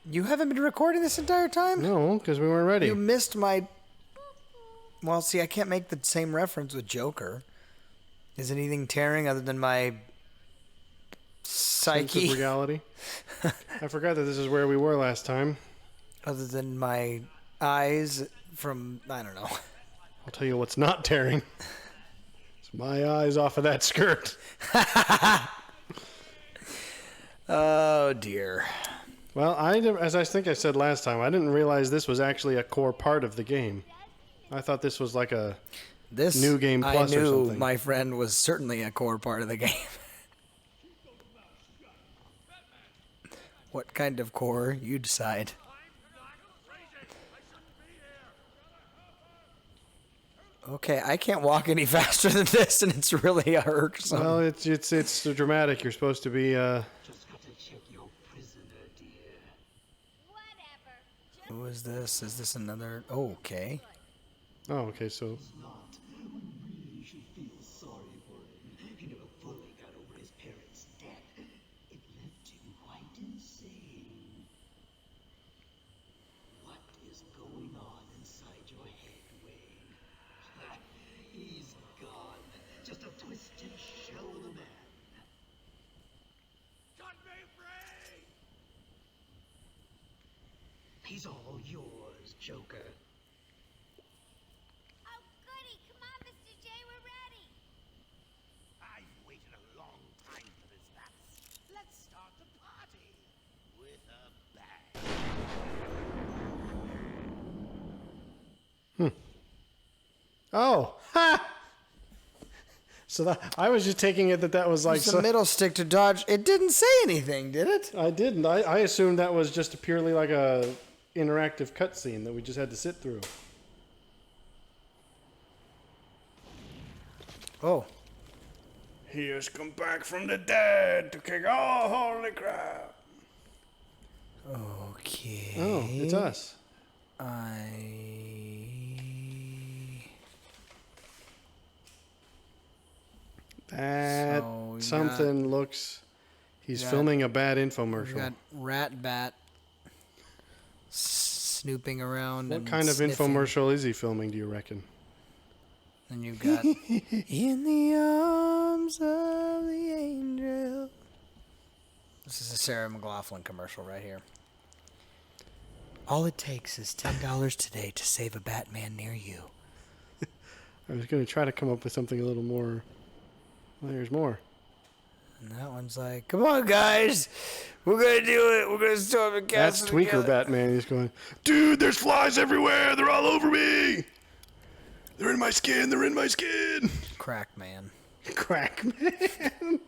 You haven't been recording this entire time? No, because we weren't ready. You missed my... Well, see, I can't make the same reference with Joker. Is anything tearing other than my psyche? Sense of reality. I forgot that this is where we were last time. Other than my eyes from... I don't know. I'll tell you what's not tearing. It's my eyes off of that skirt. Oh, dear. Well, as I think I said last time, I didn't realize this was actually a core part of the game. I thought this was like a new game plus or something. I knew my friend was certainly a core part of the game. What kind of core? You decide. Okay, I can't walk any faster than this, and it's really irksome. Well, it's dramatic. You're supposed to be. Just got to check your prisoner, dear. Who is this? Is this another? Oh, okay. Oh, okay. So. Not. We really should feel sorry for him. He never fully got over his parents' death. It left him quite insane. What is going on inside your head, Wayne? He's gone. Just a twisted shell of a man. Cut me free! He's all yours, Joker. Oh, goody. Come on, Mr. J. We're ready. I've waited a long time for this dance. Let's start the party with a bang. Oh, ha! So I was just taking it that was like It's the middle stick to dodge. It didn't say anything, did it? I didn't. I assumed that was just purely like a interactive cutscene that we just had to sit through. Oh. He has come back from the dead to kick. Oh, holy crap! Okay. Oh, it's us. That So you something looks. He's filming a bad We infomercial. got Rat Bat snooping around. What and kind of sniffing. infomercial is he filming, do you reckon? And you've got In the Arms of the Angel. This is a Sarah McLachlan commercial right here. All it takes is $10 today to save a Batman near you. I was going to try to come up with something a little more. Well, there's more. And that one's like, come on, guys. We're going to do it. We're going to storm the That's castle Tweaker together. Batman. He's going, dude, there's flies everywhere. They're all over me. They're in my skin. They're in my skin. Crack man. Crack man.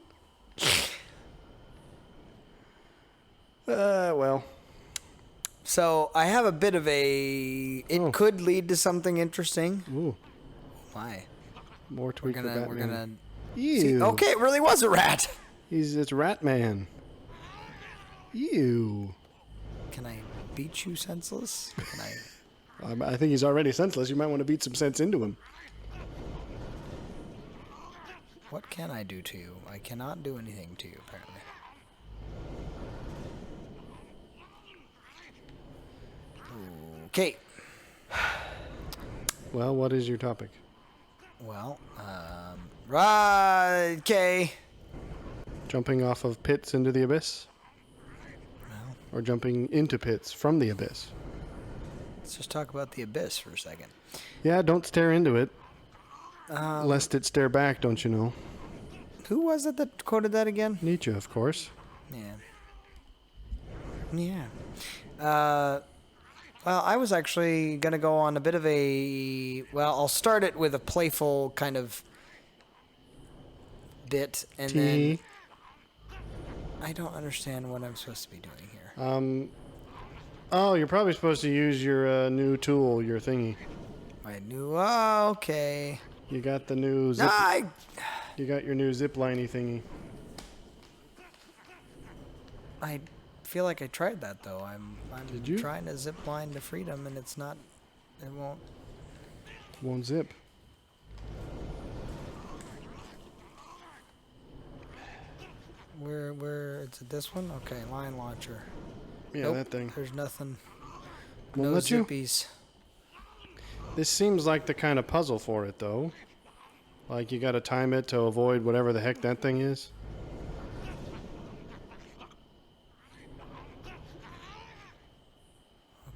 Well. So I have a bit of a... It could lead to something interesting. Ooh, Why? more Tweaker Batman. We're gonna... Ew. See, okay, it really was a rat. It's Ratman. Ew. Can I beat you senseless? Can I... I think he's already senseless. You might want to beat some sense into him. What can I do to you? I cannot do anything to you, apparently. Okay. Well, what is your topic? Well, right, okay. Jumping off of pits into the abyss? Well, Or jumping into pits from the abyss? let's just talk about the abyss for a second. Yeah, don't stare into it. Lest it stare back, don't you know? Who was it that quoted that again? Nietzsche, of course. Yeah. Well, I was actually going to go on a bit of a... Well, I'll start it with a playful kind of bit, and then... I don't understand what I'm supposed to be doing here. Oh, you're probably supposed to use your new tool, your thingy. I knew... Oh, okay. You got the new zip... I... You got your new zipliney thingy. I feel like I tried that, though. I'm Did you? trying to zip line to freedom, and it's not... It won't... Won't zip. Where... Is it this one? Okay, line launcher. Yeah, Nope, that thing. There's nothing. Won't No let you? zippies. This seems like the kind of puzzle for it, though. Like, you gotta time it to avoid whatever the heck that thing is.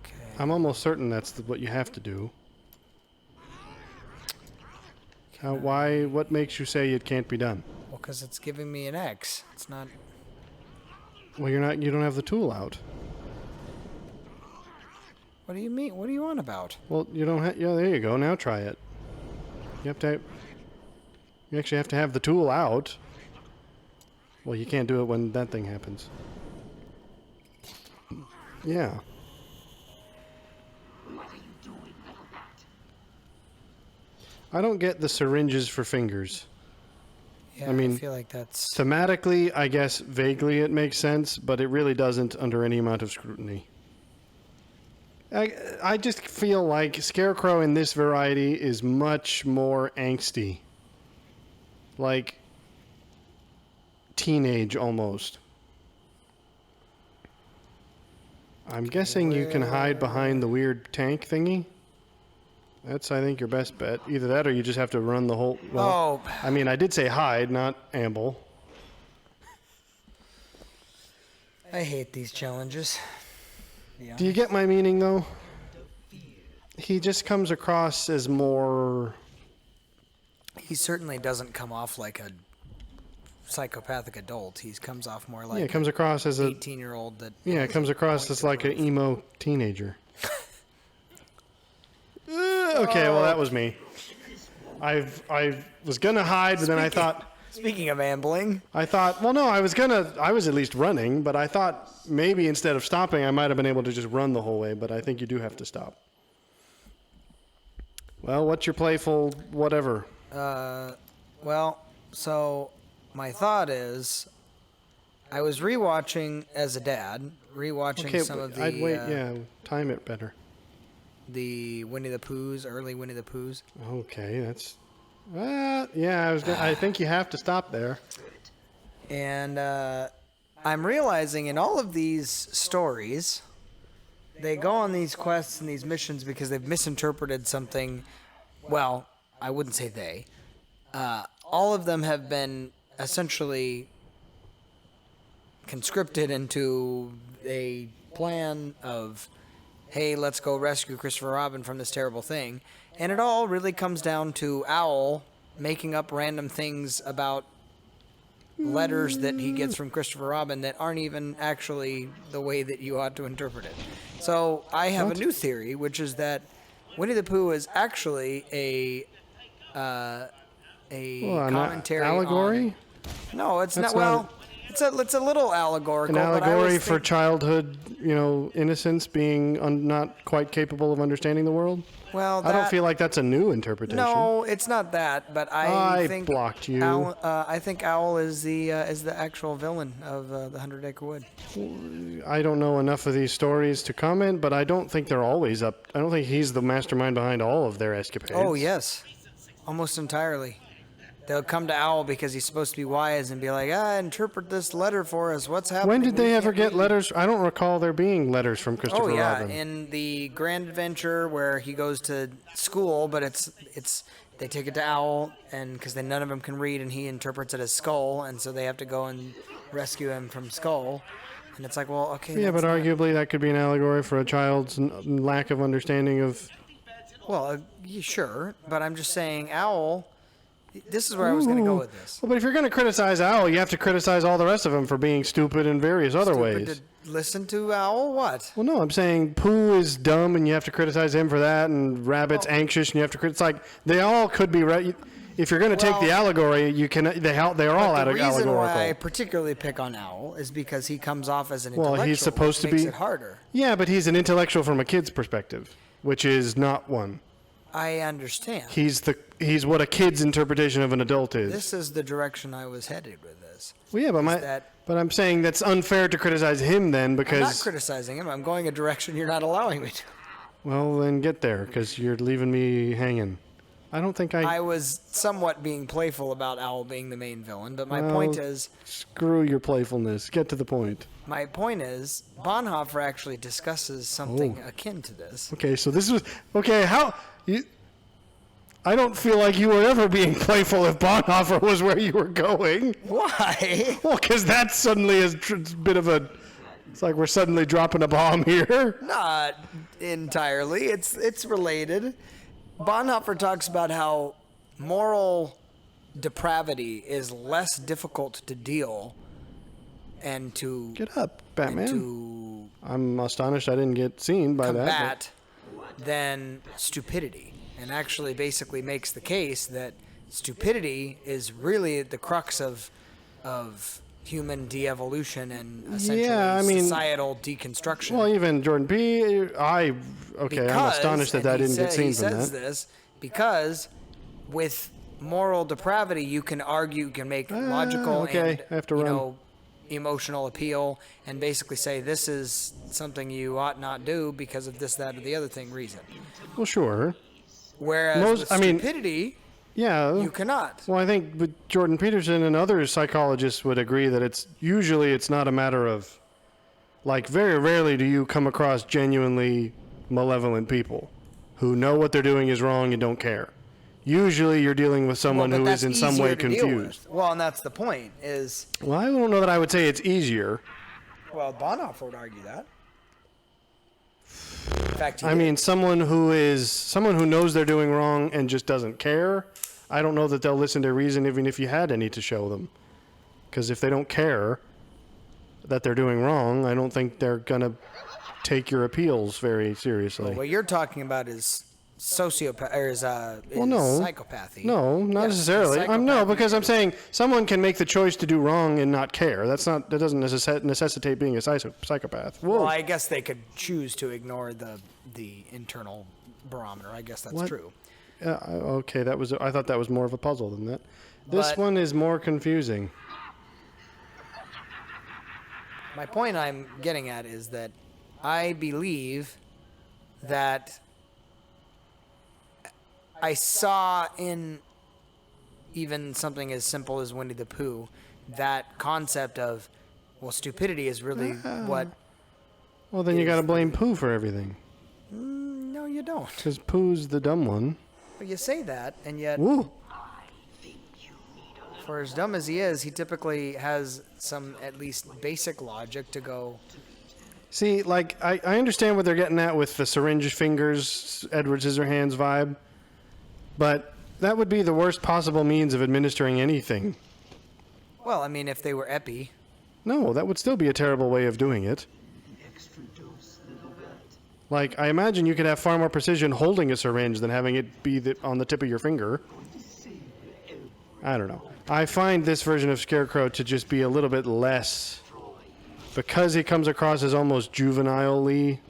Okay. I'm almost certain that's what you have to do. What makes you say it can't be done? Well, because it's giving me an X. It's not. Well, you don't have the tool out. What do you mean? What are you on about? Well, you don't have, yeah, there you go. Now try it. You actually have to have the tool out. Well, you can't do it when that thing happens. Yeah. I don't get the syringes for fingers. Yeah, I mean, I feel like that's. Thematically, I guess vaguely it makes sense, but it really doesn't under any amount of scrutiny. I just feel like Scarecrow in this variety is much more angsty. Like teenage almost. I'm guessing you can hide behind the weird tank thingy. That's, I think, your best bet. Either that or you just have to run the whole... Well, Oh. I mean, I did say hide, not amble. I hate these challenges. Yeah. Do you get my meaning, though? He just comes across as more... He certainly doesn't come off like a psychopathic adult. He comes off more like Yeah, it comes across as a... 18-year-old that. Yeah, it comes across as like an emo teenager. Okay, well, that was me. I was gonna hide, but then I thought... Speaking of ambling. Well, no, I was at least running, but I thought maybe instead of stopping, I might have been able to just run the whole way, but I think you do have to stop. Well, what's your playful whatever? Well, so my thought is, I was rewatching as a dad, rewatching some of the. I'd wait. Yeah, time it better. The Winnie the Poohs, early Winnie the Poohs. Okay, that's. Yeah, I think you have to stop there. And I'm realizing in all of these stories, they go on these quests and these missions because they've misinterpreted something. Well, I wouldn't say they. All of them have been essentially conscripted into a plan of, hey, let's go rescue Christopher Robin from this terrible thing. And it all really comes down to Owl making up random things about letters that he gets from Christopher Robin that aren't even actually the way that you ought to interpret it. So I have a new theory, which is that Winnie the Pooh is actually a commentary allegory? No, it's That's not. Well, it's a little allegorical. An but I allegory always for think, childhood, innocence, being not quite capable of understanding the world. well, I don't feel like that's a new interpretation. No, it's not that. But I think blocked you. I think Owl is the actual villain of the 100 Acre Wood. I don't know enough of these stories to comment, but I don't think they're always up. I don't think he's the mastermind behind all of their escapades. Oh yes, almost entirely. They'll come to Owl because he's supposed to be wise and be like, interpret this letter for us. What's happening? When did they We ever can't get read." letters? I don't recall there being letters from Christopher Oh yeah, Robin. in the Grand Adventure where he goes to school, but it's they take it to Owl, and because none of them can read, and he interprets it as Skull, and so they have to go and rescue him from Skull. And it's like, well, okay. Yeah, but that's not- arguably that could be an allegory for a child's lack of understanding of... Well, sure, but I'm just saying, Owl. This is where I was going to go with this. Well, but if you're going to criticize Owl, you have to criticize all the rest of them for being stupid in various other ways. Stupid to listen to Owl? What? Well, no, I'm saying Pooh is dumb, and you have to criticize him for that, and Rabbit's anxious, and you have to criticize. It's like, they all could be right. If you're going to take the allegory, you can. They are all The reason allegorical. why I particularly pick on Owl is because he comes off as an intellectual. Well, he's supposed to which makes be. it harder. Yeah, but he's an intellectual from a kid's perspective, which is not one. I understand. He's what a kid's interpretation of an adult is. This is the direction I was headed with this. Well, yeah, but I'm saying that's unfair to criticize him then because. I'm not criticizing him. I'm going a direction you're not allowing me to. Well, then get there because you're leaving me hanging. I don't think I was somewhat being playful about Owl being the main villain, but my Well, point is, Screw your playfulness. Get to the point. Bonhoeffer actually discusses something Oh. akin to this. Okay, so this was okay. How you? I don't feel like you were ever being playful if Bonhoeffer was where you were going. Why? Well, because that suddenly is a bit of a. It's like we're suddenly dropping a bomb here. Not entirely. It's related. Bonhoeffer talks about how moral depravity is less difficult to deal and to Get up, Batman. to I'm astonished I didn't get seen by that. combat than stupidity, and actually basically makes the case that stupidity is really at the crux of human de-evolution and essentially Yeah, I mean- societal deconstruction. Well, even Jordan P. I'm astonished that and that he didn't get he seen from says that. this because with moral depravity, you can argue, you can make logical okay, and I have to run. emotional appeal, and basically say this is something you ought not do because of this, that, or the other thing reason. Well, sure. Whereas with I mean- stupidity, Yeah. you cannot. Well, I think but Jordan Peterson and other psychologists would agree that it's not a matter of, like, very rarely do you come across genuinely malevolent people who know what they're doing is wrong and don't care. Usually you're dealing with someone Well, but who is that's in some easier way to deal with. confused. Well, and that's the point. Is Well, I don't know that I would say it's easier. well, Bonhoeffer would argue that. In fact, he I did. mean, someone who knows they're doing wrong and just doesn't care. I don't know that they'll listen to reason even if you had any to show them. Because if they don't care that they're doing wrong, I don't think they're gonna take your appeals very seriously. what you're talking about is sociopath or is no. psychopathy. No, not Yes, necessarily. No, psychopathy because I'm is- saying someone can make the choice to do wrong and not care. That doesn't necessitate being a psychopath. Whoa. Well, I guess they could choose to ignore the internal barometer. I guess that's What? true. Okay, I thought that was more of a puzzle than that. This But- one is more confusing. My point I'm getting at is that I believe that I saw in even something as simple as Winnie the Pooh that concept of, well, stupidity is really what. Well, then you got to blame Pooh for everything. No, you don't. Because Pooh's the dumb one. But you say that, and yet, Ooh. for as dumb as he is, he typically has some at least basic logic to go. See, like, I understand what they're getting at with the syringe fingers, Edward Scissorhands vibe. But that would be the worst possible means of administering anything. Well, I mean, if they were epi, No, that would still be a terrible way of doing it. Extra dose, little rat. Like, I imagine you could have far more precision holding a syringe than having it be on the tip of your finger. I don't know. I find this version of Scarecrow to just be a little bit less, because he comes across as almost juvenilely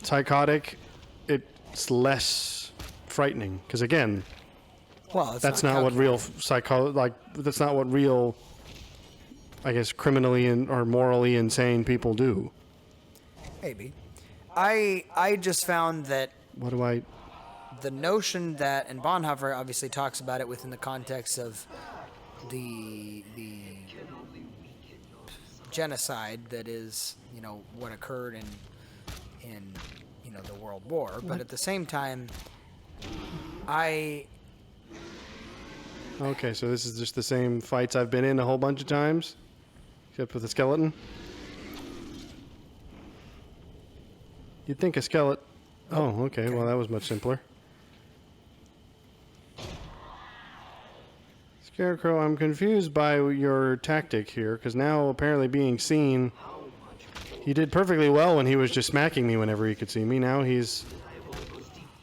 psychotic, it's less frightening. Because again, well, it's that's not what real that's not what real, I guess, criminally or morally insane people do. Maybe. I just found that What do I... the notion that, and Bonhoeffer obviously talks about it within the context of the genocide that is, what occurred in the World War, but at the same time, Okay, so this is just the same fights I've been in a whole bunch of times, except with a skeleton. You'd think a skeleton... Oh, okay. Well, that was much simpler. Scarecrow, I'm confused by your tactic here, because now apparently being seen... He did perfectly well when he was just smacking me whenever he could see me. Now he's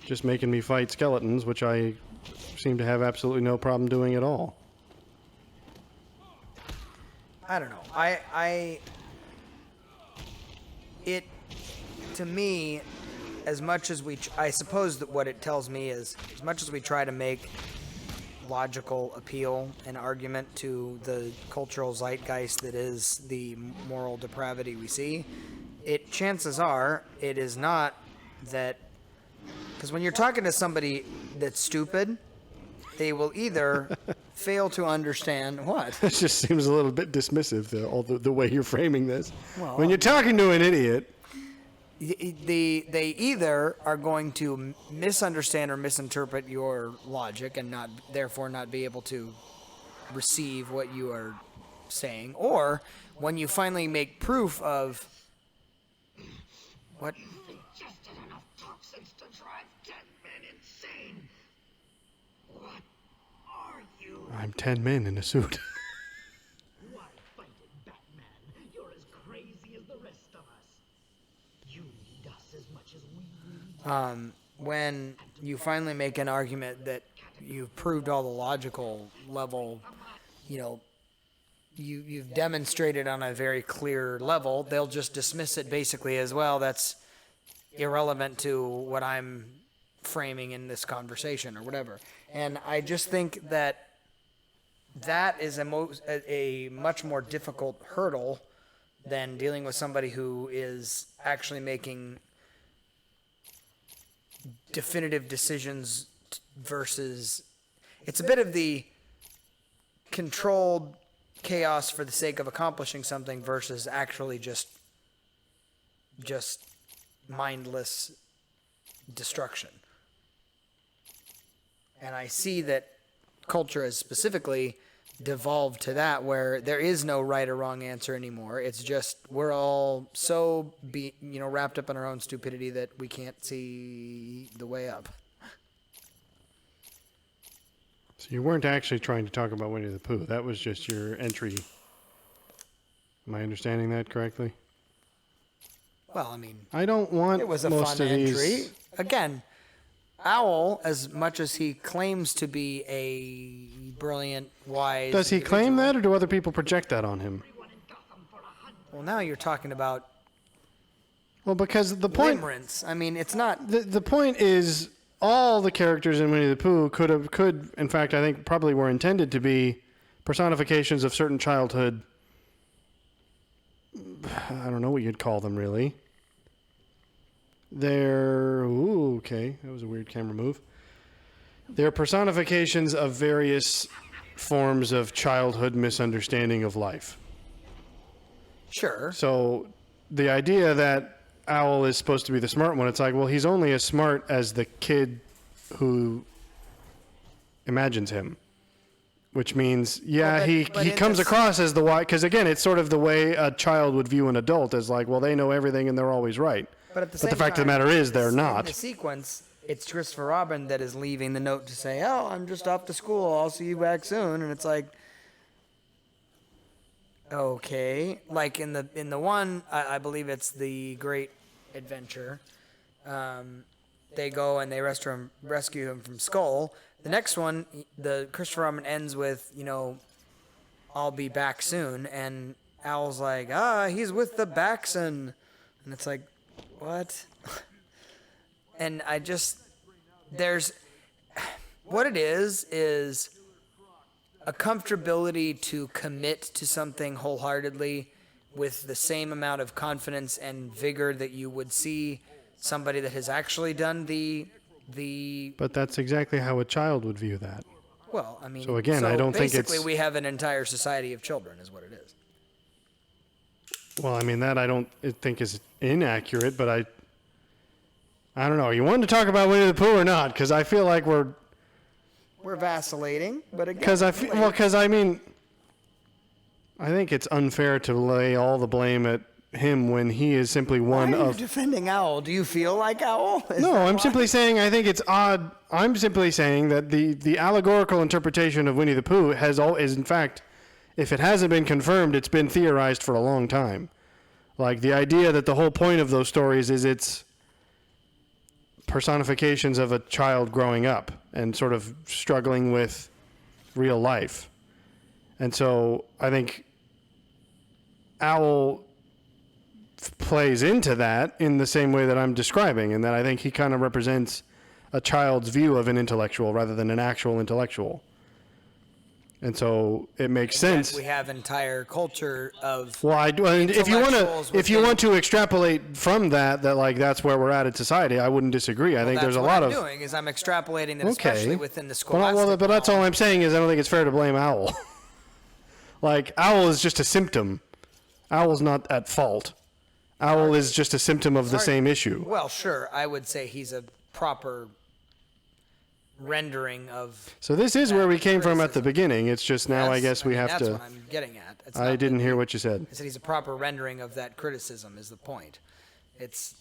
just making me fight skeletons, which I seem to have absolutely no problem doing at all. I don't know. It, to me, as much as I suppose that what it tells me is, as much as we try to make logical appeal and argument to the cultural zeitgeist that is the moral depravity we see, chances are it is not that Because when you're talking to somebody that's stupid, they will either fail to understand what. It just seems a little bit dismissive, the way you're framing this. Well, when you're talking to an idiot, They either are going to misunderstand or misinterpret your logic and therefore not be able to receive what you are saying, or when you finally make proof of what. Ingested enough toxins to drive 10 men insane. What are you? I'm 10 men in a suit. Why fight it, Batman? You're as crazy as the rest of us. You need us as much as we need. When you finally make an argument that you've proved all the logical level, you've demonstrated on a very clear level, they'll just dismiss it basically as, well, that's irrelevant to what I'm framing in this conversation or whatever. And I just think that is a much more difficult hurdle than dealing with somebody who is actually making definitive decisions versus it's a bit of the controlled chaos for the sake of accomplishing something versus actually just mindless destruction. And I see that culture has specifically devolved to that, where there is no right or wrong answer anymore. It's just we're all so wrapped up in our own stupidity that we can't see the way up. So you weren't actually trying to talk about Winnie the Pooh. That was just your entry. Am I understanding that correctly? Well, I mean, I don't want it was a most fun of entry. these. Again, Owl, as much as he claims to be a brilliant, wise... Does he claim individual- that, or do other people project that on him? Well, now you're talking about Well, because the point... limerence. I mean, it's not... The point is, all the characters in Winnie the Pooh could, in fact, I think probably were intended to be personifications of certain childhood... I don't know what you'd call them, really. They're... Ooh, okay. That was a weird camera move. They're personifications of various forms of childhood misunderstanding of life. Sure. So the idea that Owl is supposed to be the smart one, it's like, well, he's only as smart as the kid who imagines him. Which means, Well, he but in comes this- across as the wise... Because, again, it's sort of the way a child would view an adult as like, well, they know everything and they're always right. But at the But same the fact of time, the matter is they're in not. the sequence, it's Christopher Robin that is leaving the note to say, "Oh, I'm just off to school. I'll see you back soon." And it's like, okay, like in the one, I believe it's the Great Adventure. They go and they rescue him from Skull. The next one, the Christopher Robin ends with, "I'll be back soon," and Owl's like, he's with the Baxon, and it's like, what? And what it is a comfortability to commit to something wholeheartedly with the same amount of confidence and vigor that you would see somebody that has actually done the But that's exactly how a child would view that. well, I mean, So again, I don't think basically it's- we have an entire society of children is what it is. Well, I mean, that I don't think is inaccurate, but I don't know. You wanted to talk about Winnie the Pooh or not? Because I feel like we're... We're vacillating, but again, Because I think it's unfair to lay all the blame at him when he is simply one why are you of... defending Owl? Do you feel like Owl? Is No, that I'm why? simply saying I think it's odd. I'm simply saying that the allegorical interpretation of Winnie the Pooh is in fact, if it hasn't been confirmed, it's been theorized for a long time. Like the idea that the whole point of those stories is it's personifications of a child growing up and sort of struggling with real life. And so I think Owl plays into that in the same way that I'm describing, and that I think he kind of represents a child's view of an intellectual rather than an actual intellectual. And so it makes Yet sense. we have entire culture of Well, I do. And if you intellectuals want to within- extrapolate from that like that's where we're at in society, I wouldn't disagree. I think that's there's a what lot I'm of doing is I'm extrapolating that okay. especially within the Well, scholastic but that's all realm. I'm saying is I don't think it's fair to blame Owl. Like Owl is just a symptom. Owl's not at fault. Owl is just a symptom of the same issue. Well, sure, I would say he's a proper rendering of. So this is where we came from at the criticism. beginning. It's just now I guess we have that's to. what I'm getting at. It's I not didn't that hear he- what you said. I said he's a proper rendering of that criticism. Is the point? It's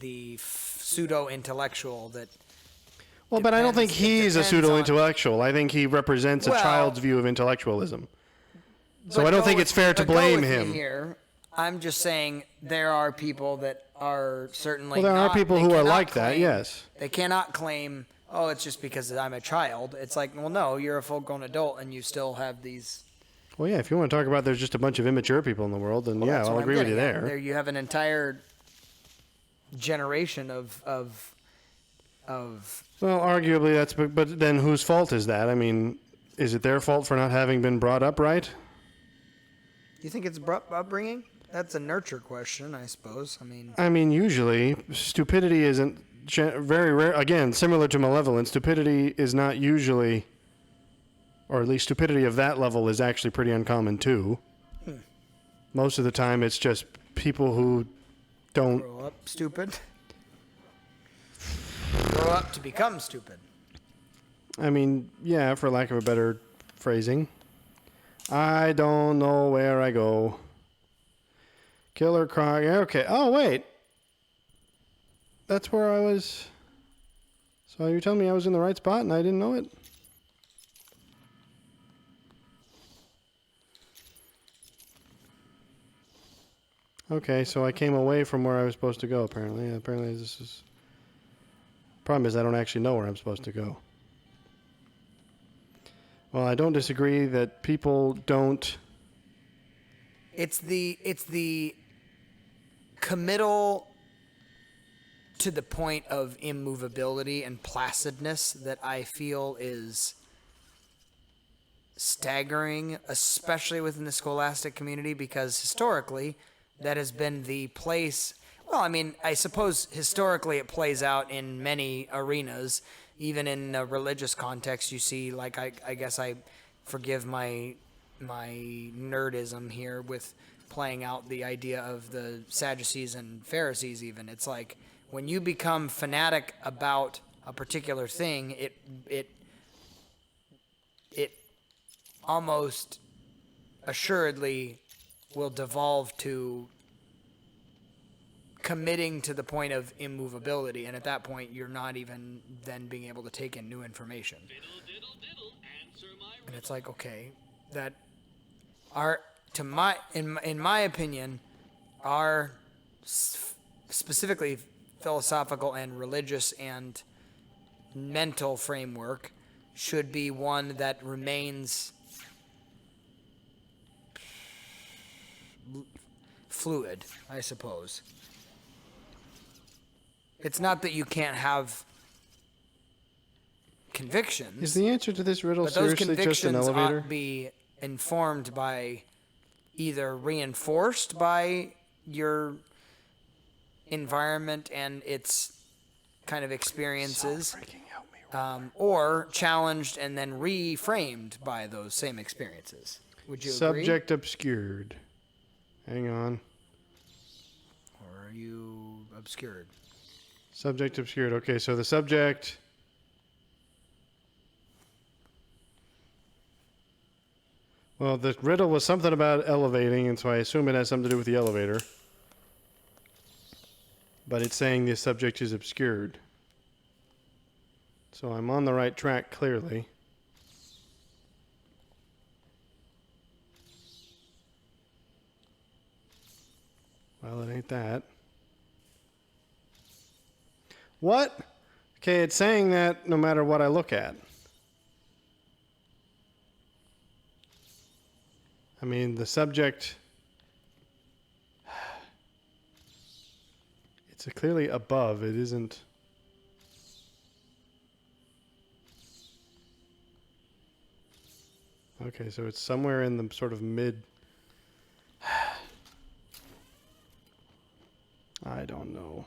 the pseudo intellectual that. Well, but I don't think depends- it he's a depends pseudo-intellectual. I think he represents a Well- child's view of intellectualism. So But I don't go think with- it's fair to but go blame with me him. Here, I'm just saying there are people that are certainly. Well, there are not- people they who are cannot like that, claim- yes. They cannot claim, oh, it's just because I'm a child. It's like, well, no, you're a full-grown adult and you still have these. Well, yeah, if you want to talk about there's just a bunch of immature people in the world, then yeah, That's I'll what I'm agree with you getting at. there. There you have an entire generation of. Well, arguably that's, but then whose fault is that? I mean, is it their fault for not having been brought up right? You think it's upbringing? That's a nurture question, I suppose. I mean, usually stupidity isn't very rare. Again, similar to malevolence, stupidity is not usually, or at least stupidity of that level is actually pretty uncommon too. Most of the time, it's just people who don't. Grow up stupid. Grow up to become stupid. I mean, yeah, for lack of a better phrasing. I don't know where I go. Killer Croc. Okay. Oh, wait. That's where I was. So you're telling me I was in the right spot and I didn't know it? Okay, so I came away from where I was supposed to go, apparently. Apparently this is... Problem is I don't actually know where I'm supposed to go. Well, I don't disagree that people don't... It's the committal to the point of immovability and placidness that I feel is staggering, especially within the scholastic community, because historically that has been the place. Well, I mean, I suppose historically it plays out in many arenas. Even in a religious context, you see, like, I guess I forgive my nerdism here with playing out the idea of the Sadducees and Pharisees even. It's like when you become fanatic about a particular thing, it almost assuredly will devolve to committing to the point of immovability, and at that point you're not even then being able to take in new information. And it's like, okay, that our in my opinion, our specifically philosophical and religious and mental framework should be one that remains fluid, I suppose. It's not that you can't have convictions. Is the answer to this riddle But those seriously just an convictions elevator? ought to be informed by either reinforced by your environment and its kind of experiences, or challenged and then reframed by those same experiences. Would you agree? Subject obscured. Hang on. Or are you obscured? Subject obscured. Okay, so the subject... Well, the riddle was something about elevating, and so I assume it has something to do with the elevator. But it's saying the subject is obscured. So I'm on the right track, clearly. Well, it ain't that. What? Okay, it's saying that no matter what I look at. I mean, the subject... It's clearly above. It isn't... Okay, so it's somewhere in the sort of mid. I don't know.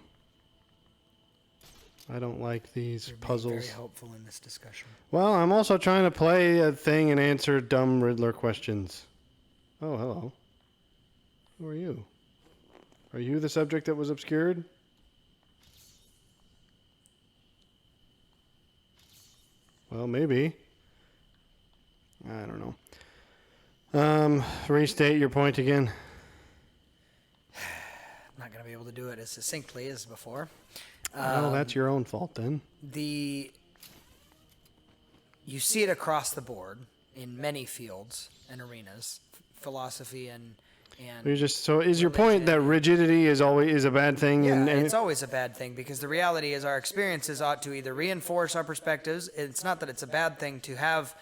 I don't like these You're being puzzles. very helpful in this discussion. Well, I'm also trying to play a thing and answer dumb Riddler questions. Oh, hello. Who are you? Are you the subject that was obscured? Well, maybe. I don't know. Restate your point again. I'm not going to be able to do it as succinctly as before. Well, that's your own fault then. You see it across the board in many fields and arenas, philosophy and Is your point that rigidity is always a bad thing? yeah, and it's always a bad thing because the reality is our experiences ought to either reinforce our perspectives. It's not that it's a bad thing to have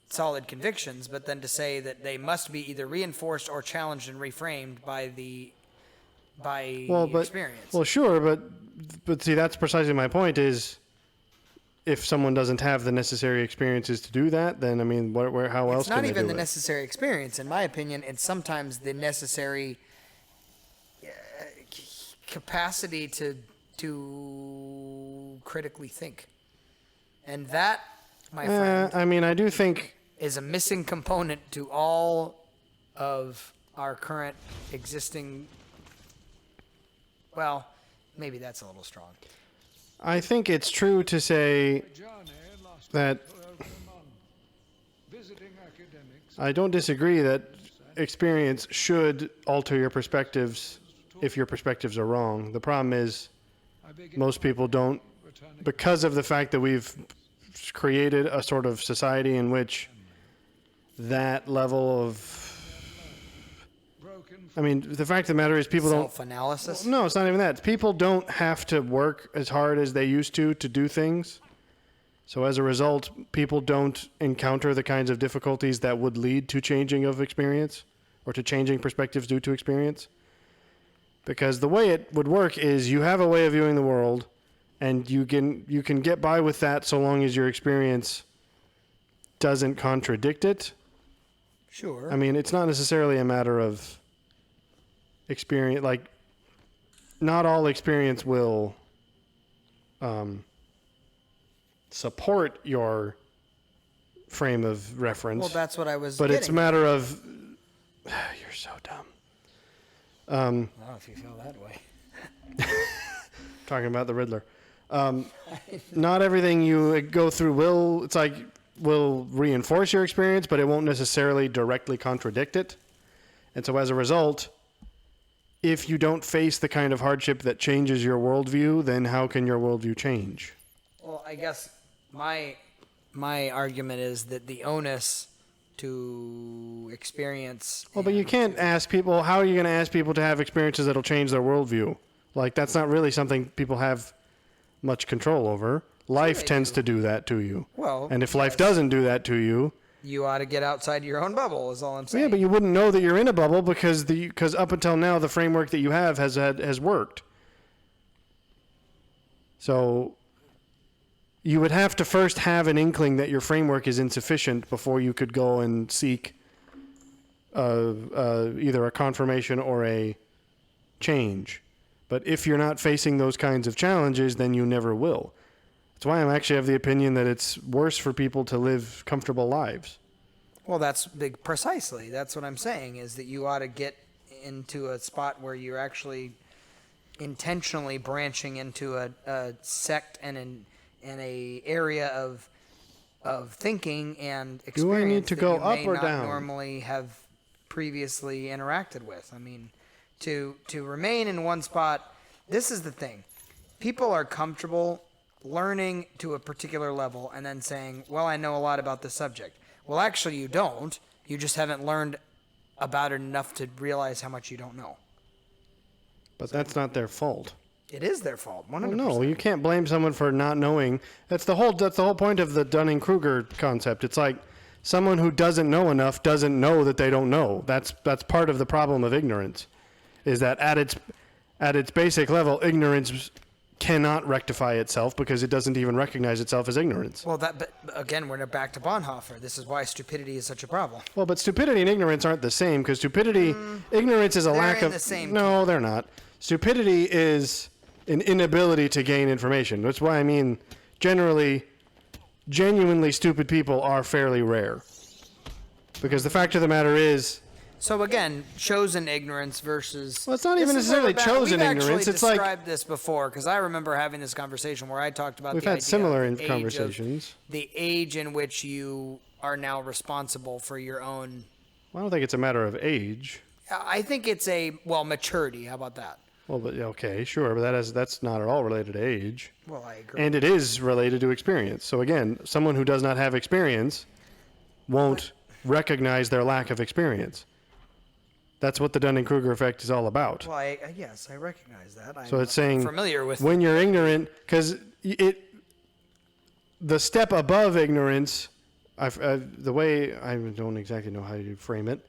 solid convictions, but then to say that they must be either reinforced or challenged and reframed by experience. Well, sure, but see, that's precisely my point. Is if someone doesn't have the necessary experiences to do that, then I mean, how else It's can not they even do the it? necessary experience, in my opinion. It's sometimes the necessary capacity to critically think, and that, my friend, I mean, I do think. is a missing component to all of our current existing. Well, maybe that's a little strong. I think it's true to say that I don't disagree that experience should alter your perspectives if your perspectives are wrong. The problem is most people don't, because of the fact that we've created a sort of society in which that level of, I mean, the fact of the matter is people don't. Self-analysis? No, it's not even that. People don't have to work as hard as they used to do things. So as a result, people don't encounter the kinds of difficulties that would lead to changing of experience or to changing perspectives due to experience. Because the way it would work is you have a way of viewing the world and you can get by with that so long as your experience doesn't contradict it. Sure. I mean, it's not necessarily a matter of experience, like not all experience will support your frame of reference. Well, that's what I was but getting it's a matter of you're so dumb. I don't know if you feel that way. Talking about the Riddler. Not everything you go through will reinforce your experience, but it won't necessarily directly contradict it. And so as a result, if you don't face the kind of hardship that changes your worldview, then how can your worldview change? Well, I guess my argument is that the onus to experience. Well, but you can't ask people, how are you going to ask people to have experiences that'll change their worldview? Like, that's not really something people have much control over. Life tends to do that to you. Well, and if life doesn't do that to you, you ought to get outside your own bubble, is all I'm saying. yeah, but you wouldn't know that you're in a bubble because up until now, the framework that you have has worked. So you would have to first have an inkling that your framework is insufficient before you could go and seek either a confirmation or a change. But if you're not facing those kinds of challenges, then you never will. That's why I'm actually of the opinion that it's worse for people to live comfortable lives. Well, that's big. Precisely. That's what I'm saying, is that you ought to get into a spot where you're actually intentionally branching into a sect and a area of thinking and experience. Do I need to that go you may up or not down? normally have previously interacted with. I mean, to remain in one spot. This is the thing. People are comfortable learning to a particular level and then saying, well, I know a lot about the subject. Well, actually, you don't. You just haven't learned about it enough to realize how much you don't know. But that's not their fault. It is their fault, 100%. Well, no, you can't blame someone for not knowing. That's the whole point of the Dunning-Kruger concept. It's like someone who doesn't know enough doesn't know that they don't know. That's part of the problem of ignorance, is that at its basic level, ignorance cannot rectify itself because it doesn't even recognize itself as ignorance. Well, but again, we're back to Bonhoeffer. This is why stupidity is such a problem. Well, but stupidity and ignorance aren't the same, because ignorance is a They're lack in of... the same No, they're not. Stupidity is an inability to gain information. That's why I mean, generally, genuinely stupid people are fairly rare. Because the fact of the matter is... So again, chosen ignorance versus... Well, it's not even This is necessarily what chosen ignorance. We've It's actually like... described this before, because I remember having this conversation where I talked about We've the had idea similar of the age conversations. the age in which you are now responsible for your own... Well, I don't think it's a matter of age. I think it's maturity. How about that? Well, but okay, sure, but that's not at all related to age. Well, I agree. And it is related to experience. So again, someone who does not have experience won't recognize their lack of experience. That's what the Dunning-Kruger effect is all about. Well, yes, I recognize that. So it's saying familiar with when you're ignorant, because the step above ignorance, the way I don't exactly know how to frame it,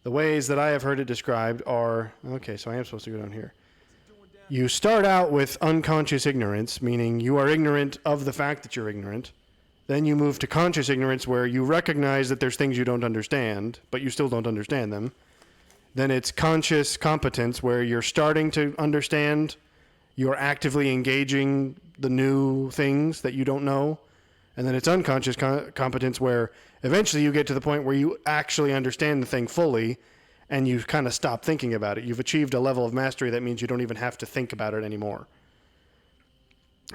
the ways that I have heard it described are, okay, so I am supposed to go down here. You start out with unconscious ignorance, meaning you are ignorant of the fact that you're ignorant. Then you move to conscious ignorance, where you recognize that there's things you don't understand, but you still don't understand them. Then it's conscious competence, where you're starting to understand, you're actively engaging the new things that you don't know. And then it's unconscious competence, where eventually you get to the point where you actually understand the thing fully, and you kind of stop thinking about it. You've achieved a level of mastery that means you don't even have to think about it anymore.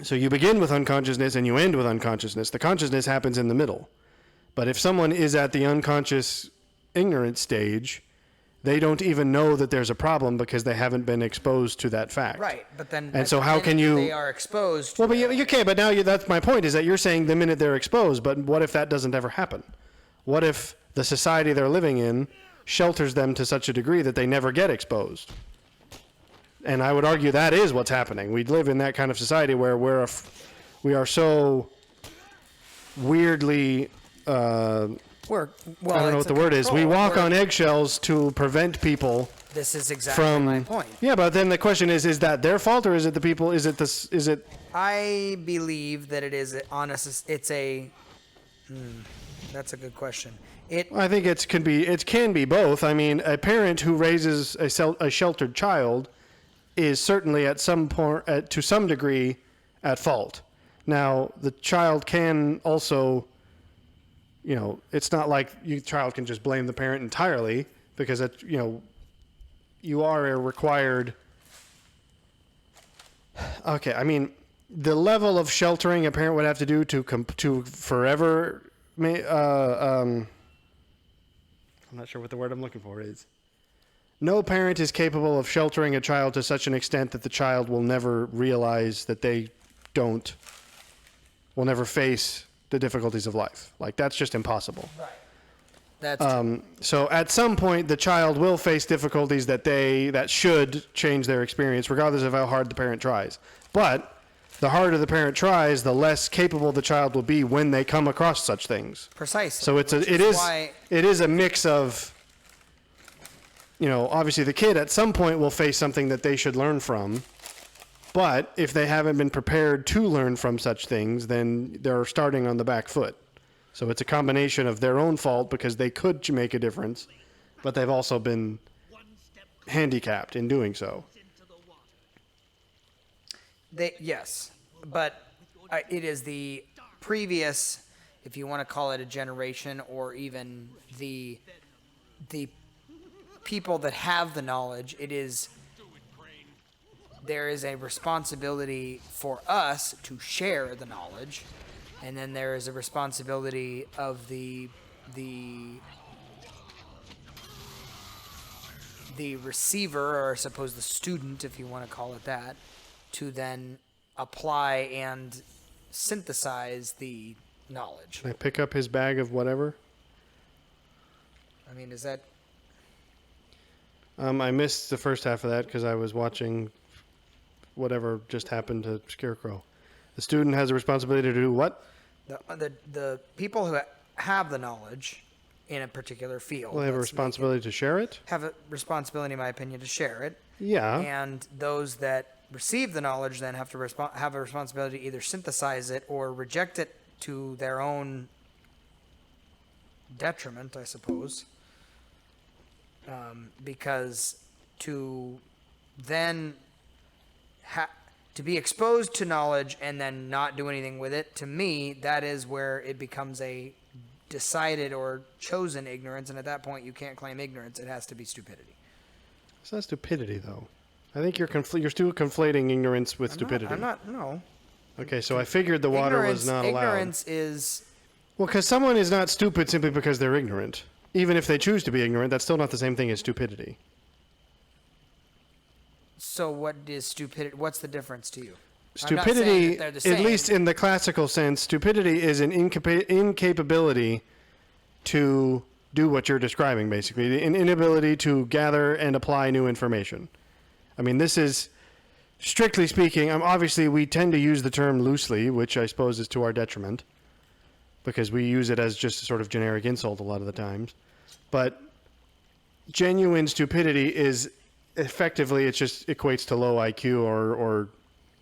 So you begin with unconsciousness and you end with unconsciousness. The consciousness happens in the middle. But if someone is at the unconscious ignorance stage, they don't even know that there's a problem because they haven't been exposed to that fact. Right, but then... And so how can you... They are exposed to... Well, but you can't, but now that's my point, is that you're saying the minute they're exposed, but what if that doesn't ever happen? What if the society they're living in shelters them to such a degree that they never get exposed? And I would argue that is what's happening. We live in that kind of society where we are so weirdly... I don't know what the word is. We walk on eggshells to prevent people This is exactly from... my point. Yeah, but then the question is that their fault, or is it the people... Is it... I believe that it is it's a... that's a good question. I think it can be both. I mean, a parent who raises a sheltered child is certainly at some point, to some degree, at fault. Now, the child can also, it's not like your child can just blame the parent entirely, because you are a required. Okay, I mean, the level of sheltering a parent would have to do to forever. I'm not sure what the word I'm looking for is. No parent is capable of sheltering a child to such an extent that the child will never realize that will never face the difficulties of life. Like, that's just impossible. Right. That's so at some point, the child will face difficulties that should change their experience, regardless of how hard the parent tries. But the harder the parent tries, the less capable the child will be when they come across such things. Precisely. So it is a mix of, obviously the kid at some point will face something that they should learn from, but if they haven't been prepared to learn from such things, then they're starting on the back foot. So it's a combination of their own fault because they could make a difference, but they've also been handicapped in doing so. Yes, but it is the previous, if you want to call it a generation, or even the people that have the knowledge. There is a responsibility for us to share the knowledge, and then there is a responsibility of the receiver, or I suppose the student, if you want to call it that, to then apply and synthesize the knowledge. Can I pick up his bag of whatever? I mean, is that... I missed the first half of that because I was watching whatever just happened to Scarecrow. The student has a responsibility to do what? The people who have the knowledge in a particular field. Well, they have a responsibility to share it? Have a responsibility, in my opinion, to share it. Yeah. And those that receive the knowledge then have to have a responsibility to either synthesize it or reject it to their own detriment, I suppose. Because to then to be exposed to knowledge and then not do anything with it, to me, that is where it becomes a decided or chosen ignorance, and at that point you can't claim ignorance. It has to be stupidity. It's not stupidity, though. I think you're still conflating ignorance with stupidity. No. Okay, so I figured the water was not allowed. Ignorance is... Well, because someone is not stupid simply because they're ignorant. Even if they choose to be ignorant, that's still not the same thing as stupidity. So what is stupidity? What's the difference to you? Stupidity, they're the same. at least in the classical sense, stupidity is an incapability to do what you're describing, basically. An inability to gather and apply new information. I mean, this is, strictly speaking, obviously we tend to use the term loosely, which I suppose is to our detriment, because we use it as just a sort of generic insult a lot of the times. But genuine stupidity is effectively, it just equates to low IQ or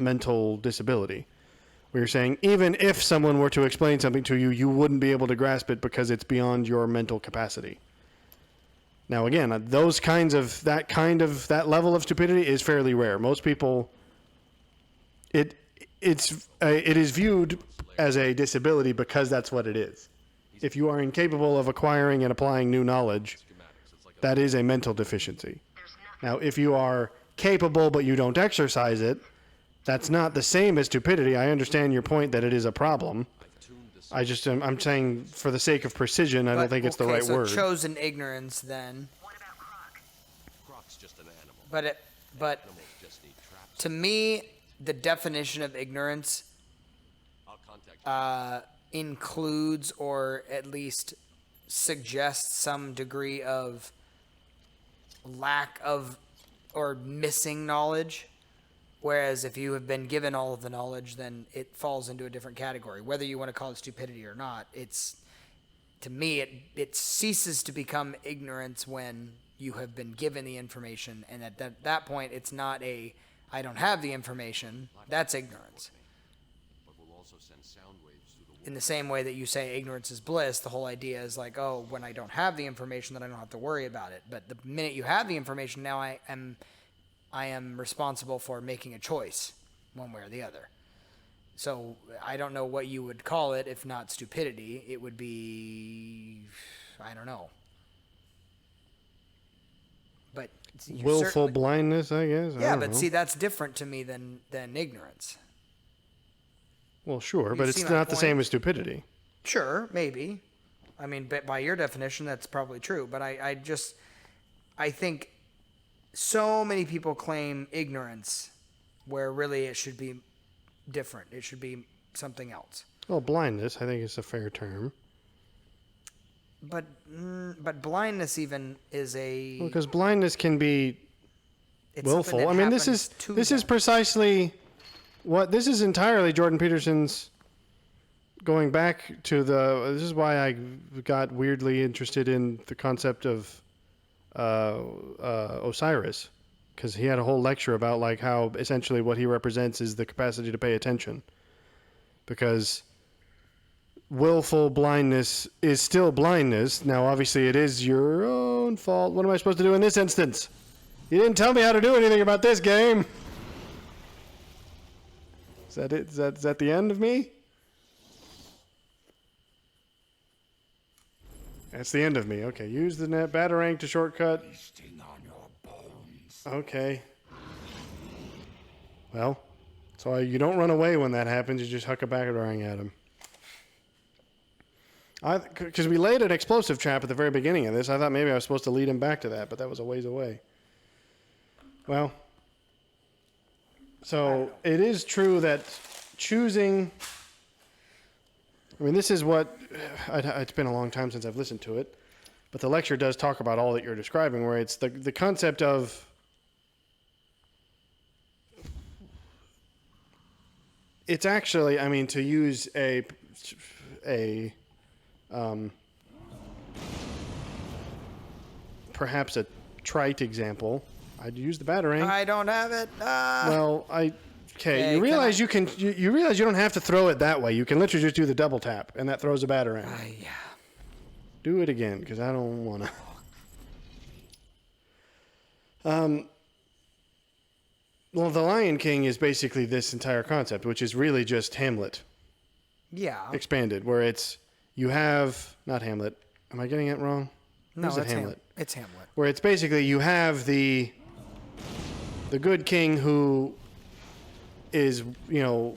mental disability. Where you're saying, even if someone were to explain something to you, you wouldn't be able to grasp it because it's beyond your mental capacity. Now, again, that level of stupidity is fairly rare. Most people, it is viewed as a disability because that's what it is. If you are incapable of acquiring and applying new knowledge, that is a mental deficiency. Now, if you are capable but you don't exercise it, that's not the same as stupidity. I understand your point that it is a problem. I'm saying for the sake of precision, I don't think it's the right word. Chosen ignorance then. What about Croc? Croc's just an animal. But Animals just need traps. to me, the definition of ignorance I'll contact you. includes or at least suggests some degree of lack of or missing knowledge. Whereas if you have been given all of the knowledge, then it falls into a different category. Whether you want to call it stupidity or not, to me, it ceases to become ignorance when you have been given the information. And at that point, it's not I don't have the information. That's ignorance. But we'll also send sound waves through the In the same way that you say ignorance is bliss, the whole idea is like, oh, when I don't have the information, then I don't have to worry about it. But the minute you have the information, now I am responsible for making a choice, one way or the other. So I don't know what you would call it if not stupidity. It would be, I don't know. But Willful blindness, I guess. I don't know. see, that's different to me than ignorance. Well, sure, You but see it's my not the point? same as stupidity. Sure, maybe. I mean, but by your definition, that's probably true. But I think so many people claim ignorance where really it should be different. It should be something else. Well, blindness, I think, is a fair term. But blindness even is a... Because blindness can be it's something willful. that I mean, this happens is to this them. is precisely what this is entirely Jordan Peterson's going back to the. This is why I got weirdly interested in the concept of Osiris, because he had a whole lecture about like how essentially what he represents is the capacity to pay attention, because willful blindness is still blindness. Now, obviously, it is your own fault. What am I supposed to do in this instance? You didn't tell me how to do anything about this game. Is that it? Is that the end of me? That's the end of me. Okay, use the Batarang to shortcut. Feasting on your bones. Okay. Well, so you don't run away when that happens. You just huck a Batarang at him. Because we laid an explosive trap at the very beginning of this. I thought maybe I was supposed to lead him back to that, but that was a ways away. Well, so it is true that choosing... I mean, this is what... It's been a long time since I've listened to it, but the lecture does talk about all that you're describing, where it's the concept of... It's actually, I mean, to use perhaps a trite example, I'd use the batarang. I don't have it. Well, okay. Okay, You realize can you realize you don't have to throw it that way. You can literally just do the double tap, and that throws a batarang. Yeah. Do it again, because I don't want to. Well, the Lion King is basically this entire concept, which is really just Hamlet Yeah. expanded, where it's you have not Hamlet. Am I getting it wrong? No, Or is it it's Hamlet. It's Hamlet. Where it's basically you have the good king who is,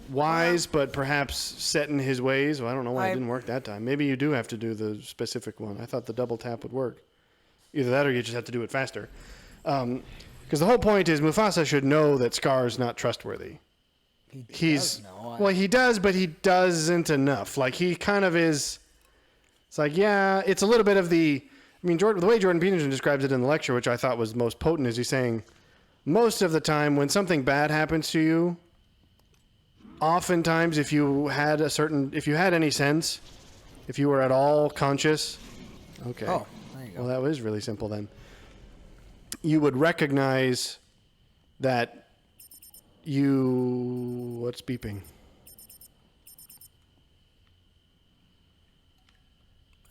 wise, but perhaps set in his ways. Well, I don't know why it didn't work that time. Maybe you do have to do the specific one. I thought the double tap would work. Either that or you just have to do it faster. Because the whole point is Mufasa should know that Scar's not trustworthy. He does, but he doesn't enough. Like, he kind of is... It's like, yeah, it's a little bit of the... I mean, the way Jordan Peterson describes it in the lecture, which I thought was most potent, is he's saying, most of the time when something bad happens to you, oftentimes if you had any sense, if you were at all conscious... Okay. Oh, there you go. Well, that was really simple then. You would recognize that what's beeping?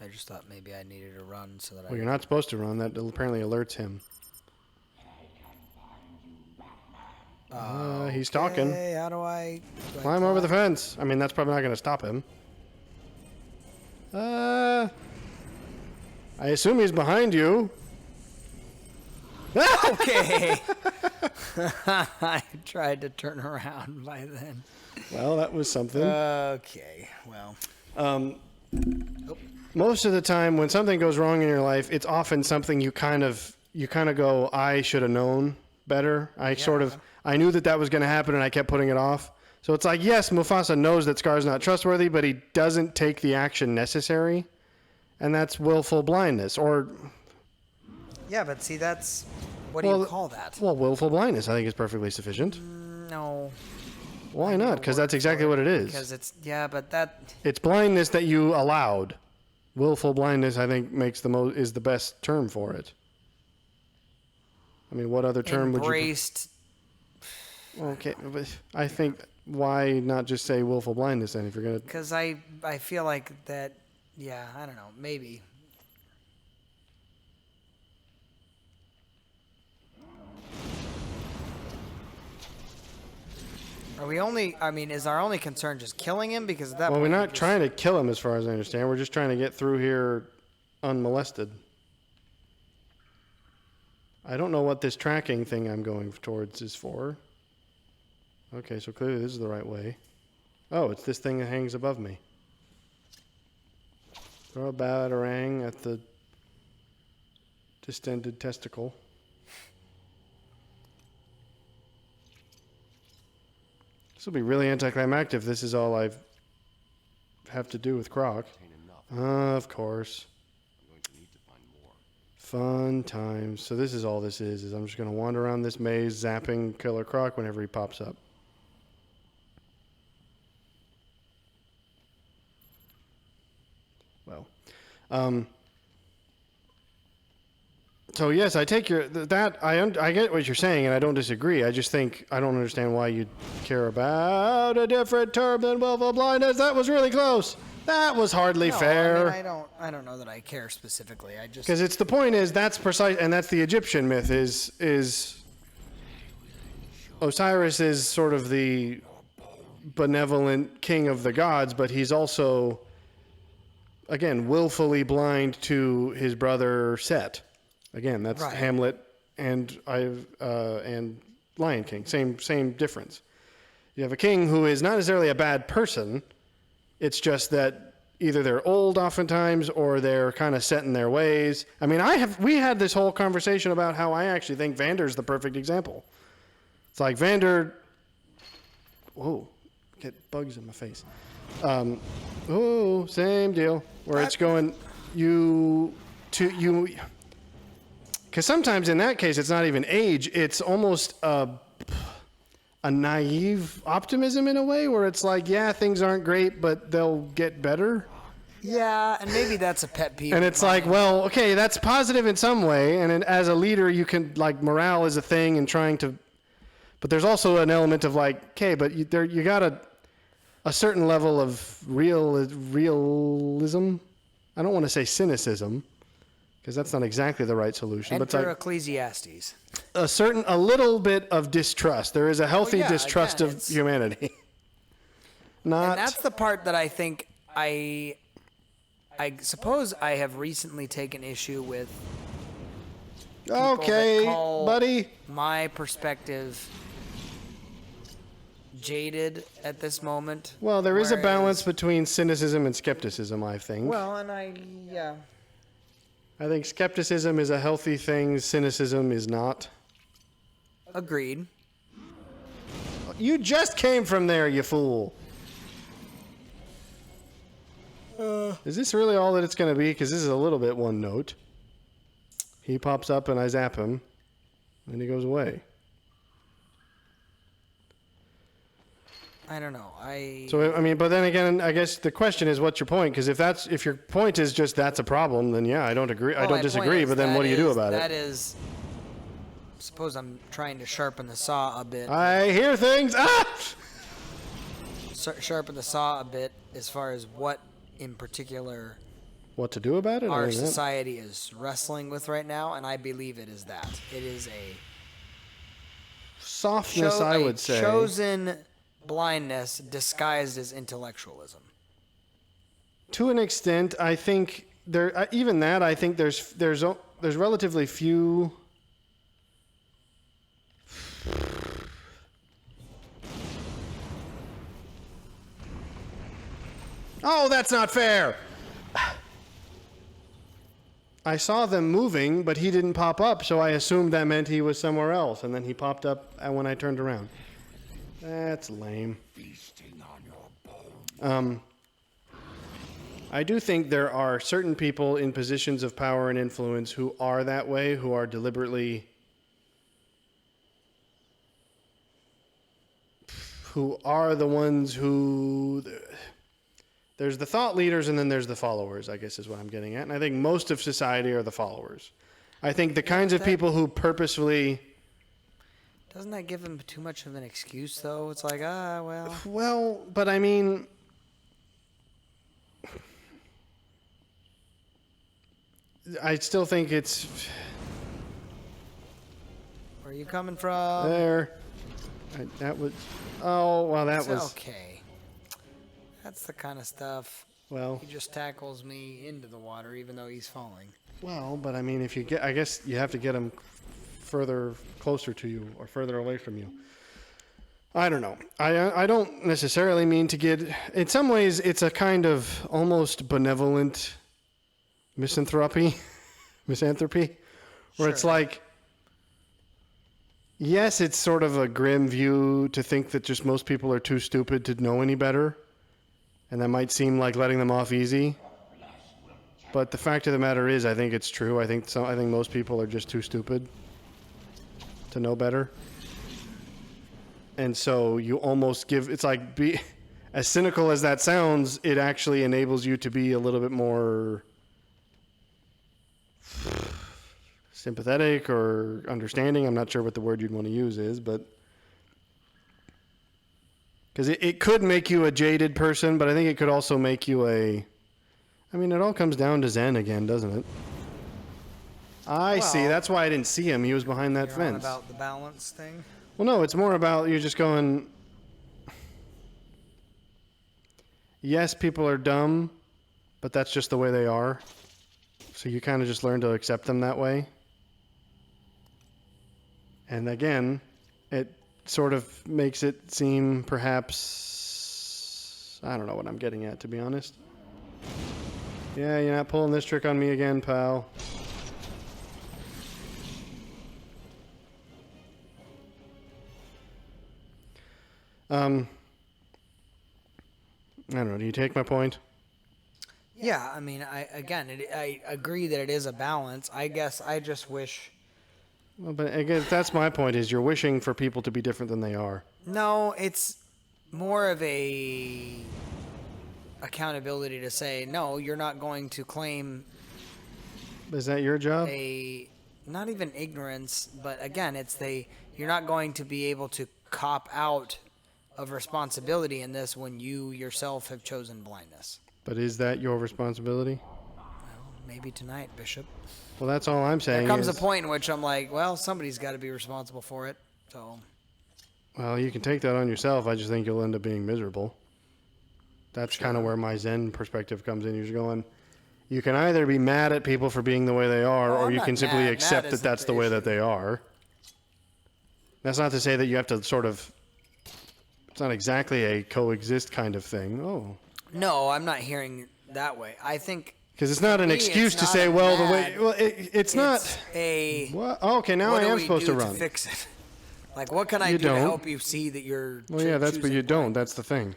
I just thought maybe I needed to run so that Well, you're not supposed to run. That apparently alerts him. He's talking. Hey, how do I Climb over the fence. I mean, that's probably not going to stop him. I assume he's behind you. Okay. I tried to turn around by then. Well, that was something. Okay. Well. Most of the time, when something goes wrong in your life, it's often something you kind of go, I should have known better. I knew that was going to happen, and I kept putting it off. So it's like, yes, Mufasa knows that Scar's not trustworthy, but he doesn't take the action necessary, and that's willful blindness. Or, yeah, but see, that's what do you call that? Well, willful blindness, I think, is perfectly sufficient. No. Why not? Because that's exactly what it is. Because it's blindness that you allowed. Willful blindness, I think, is the best term for it. I mean, what other term embraced. Would you... Okay, but I think, why not just say willful blindness then if you're going to... Because I feel like that, yeah, I don't know, maybe. Is our only concern just killing him? Because at that point... Well, we're not trying to kill him as far as I understand. We're just trying to get through here unmolested. I don't know what this tracking thing I'm going towards is for. Okay, so clearly this is the right way. Oh, it's this thing that hangs above me. Throw a batarang at the distended testicle. This will be really anticlimactic if this is all I have to do with Croc. Of course. I'm going to need to find more. Fun times. So this is all this is I'm just going to wander around this maze, zapping Killer Croc whenever he pops up. Well, so yes, I take I get what you're saying, and I don't disagree. I just think I don't understand why you'd care about a different term than willful blindness. That was really close. That was hardly fair. I mean, I don't know that I care specifically. I just because the point is that's precise, and that's the Egyptian myth is Osiris is sort of the benevolent king of the gods, but he's also, again, willfully blind to his brother Set. Again, that's right. Hamlet and Lion King. Same difference. You have a king who is not necessarily a bad person. It's just that either they're old oftentimes or they're kind of set in their ways. I mean, we had this whole conversation about how I actually think Vander's the perfect example. It's like Vander. Whoa, get bugs in my face. Same deal. Where it's going, because sometimes in that case, it's not even age. It's almost a naive optimism in a way where it's like, yeah, things aren't great, but they'll get better. Yeah, and maybe that's a pet peeve. And of it's like, mine. well, okay, that's positive in some way, and as a leader, you can, like, morale is a thing and trying to, but there's also an element of like, okay, but you got a certain level of realism. I don't want to say cynicism, because that's not exactly the right solution. But it's Enter like Ecclesiastes. a little bit of distrust. There is a healthy yeah, distrust again, of humanity. Not. And that's the part that I think I suppose I have recently taken issue with. People that Okay, call buddy. My perspective jaded at this moment. Well, there is a whereas- balance between cynicism and skepticism, I think. Well, and I think skepticism is a healthy thing. Cynicism is not. agreed. You just came from there, you fool. Is this really all that it's going to be? Because this is a little bit one note. He pops up and I zap him, and he goes away. I don't know. So I mean, but then again, I guess the question is, what's your point? Because if your point is just that's a problem, then yeah, I don't agree. I Well, don't my point disagree. is But then what do you do about that it? is. Suppose I'm trying to sharpen the saw a bit. I hear things. Ah! Sharpen the saw a bit as far as what in particular What to do about it? I our mean, society is wrestling with right now, and I believe it is that. It is a softness, I would say. chosen blindness disguised as intellectualism. To an extent, I think there. Even that, I think there's relatively few. Oh, that's not fair. I saw them moving, but he didn't pop up, so I assumed that meant he was somewhere else, and then he popped up when I turned around. That's lame. I do think there are certain people in positions of power and influence who are that way, who are deliberately, who are the ones who, there's the thought leaders and then there's the followers, I guess is what I'm getting at. And I think most of society are the followers. I think the kinds of people who purposefully... Doesn't that give him too much of an excuse, though? It's like, well... Well, but I mean... I still think it's... Where are you coming from? There. That was... Oh, well, that It's was... okay. That's the kind of stuff. Well... He just tackles me into the water, even though he's falling. Well, but I mean, if you get... I guess you have to get him further closer to you or further away from you. I don't know. I don't necessarily mean to get... In some ways, it's a kind of almost benevolent misanthropy, where it's like, yes, it's sort of a grim view to think that just most people are too stupid to know any better, and that might seem like letting them off easy. But the fact of the matter is, I think it's true. I think most people are just too stupid to know better. And so you almost give, it's like, as cynical as that sounds, it actually enables you to be a little bit more sympathetic or understanding. I'm not sure what the word you'd want to use is, but because it could make you a jaded person, but I think it could also make you I mean, it all comes down to Zen again, doesn't it? See. That's why I didn't see him. He was behind that You're fence. on about the balance thing? Well, no, it's more about you just going, yes, people are dumb, but that's just the way they are. So you kind of just learn to accept them that way. And again, it sort of makes it seem perhaps, I don't know what I'm getting at, to be honest. Yeah, you're not pulling this trick on me again, pal. I don't know. Do you take my point? Yeah, I mean, I agree that it is a balance. I guess I just wish... Well, but again, that's my point, is you're wishing for people to be different than they are. No, it's more of a accountability to say, no, you're not going to claim Is that your job? not even ignorance, but again, you're not going to be able to cop out of responsibility in this when you yourself have chosen blindness. But is that your responsibility? Well, maybe tonight, Bishop. Well, that's all I'm saying. There comes a point in which I'm like, well, somebody's got to be responsible for it. So. Well, you can take that on yourself. I just think you'll end up being miserable. That's kind of where my Zen perspective comes in. You're just going, you can either be mad at people for being the way they are, Well, or I'm you not can simply mad. accept Mad that that's the way that they are. That's not to say that you have to sort of, it's not exactly a coexist kind of thing. Oh. No, I'm not hearing that way. I think. Because it's not an me, excuse it's to not say, a well, the mad, way, well, it's not. A. What? Oh, okay, now What I do am we supposed do to run. fix it? Like, what can I You do to don't. help you see that you're? Well, yeah, that's but choosing you don't. blind? That's the thing.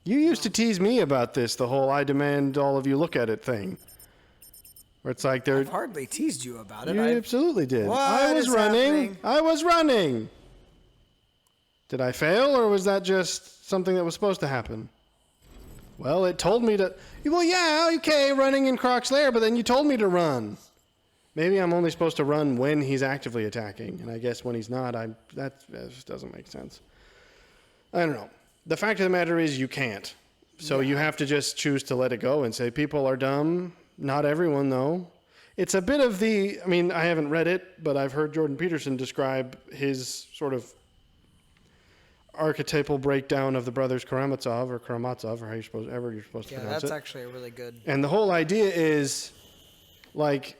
You used to tease me about this, the whole "I demand all of you look at it" thing. Where it's like they're. I've hardly teased you about it. You absolutely did. What I was is running. happening? I was running. Did I fail, or was that just something that was supposed to happen? Well, it told me to. Well, yeah, okay, running in Croc's lair, but then you told me to run. Maybe I'm only supposed to run when he's actively attacking, and I guess when he's not, that just doesn't make sense. I don't know. The fact of the matter is you can't. So you have to just choose to let it go and say people are dumb. Not everyone, though. It's a bit of the, I mean, I haven't read it, but I've heard Jordan Peterson describe his sort of archetypal breakdown of the brothers Karamazov, or how you're supposed to Yeah, pronounce that's it. actually a really good. And the whole idea is, like,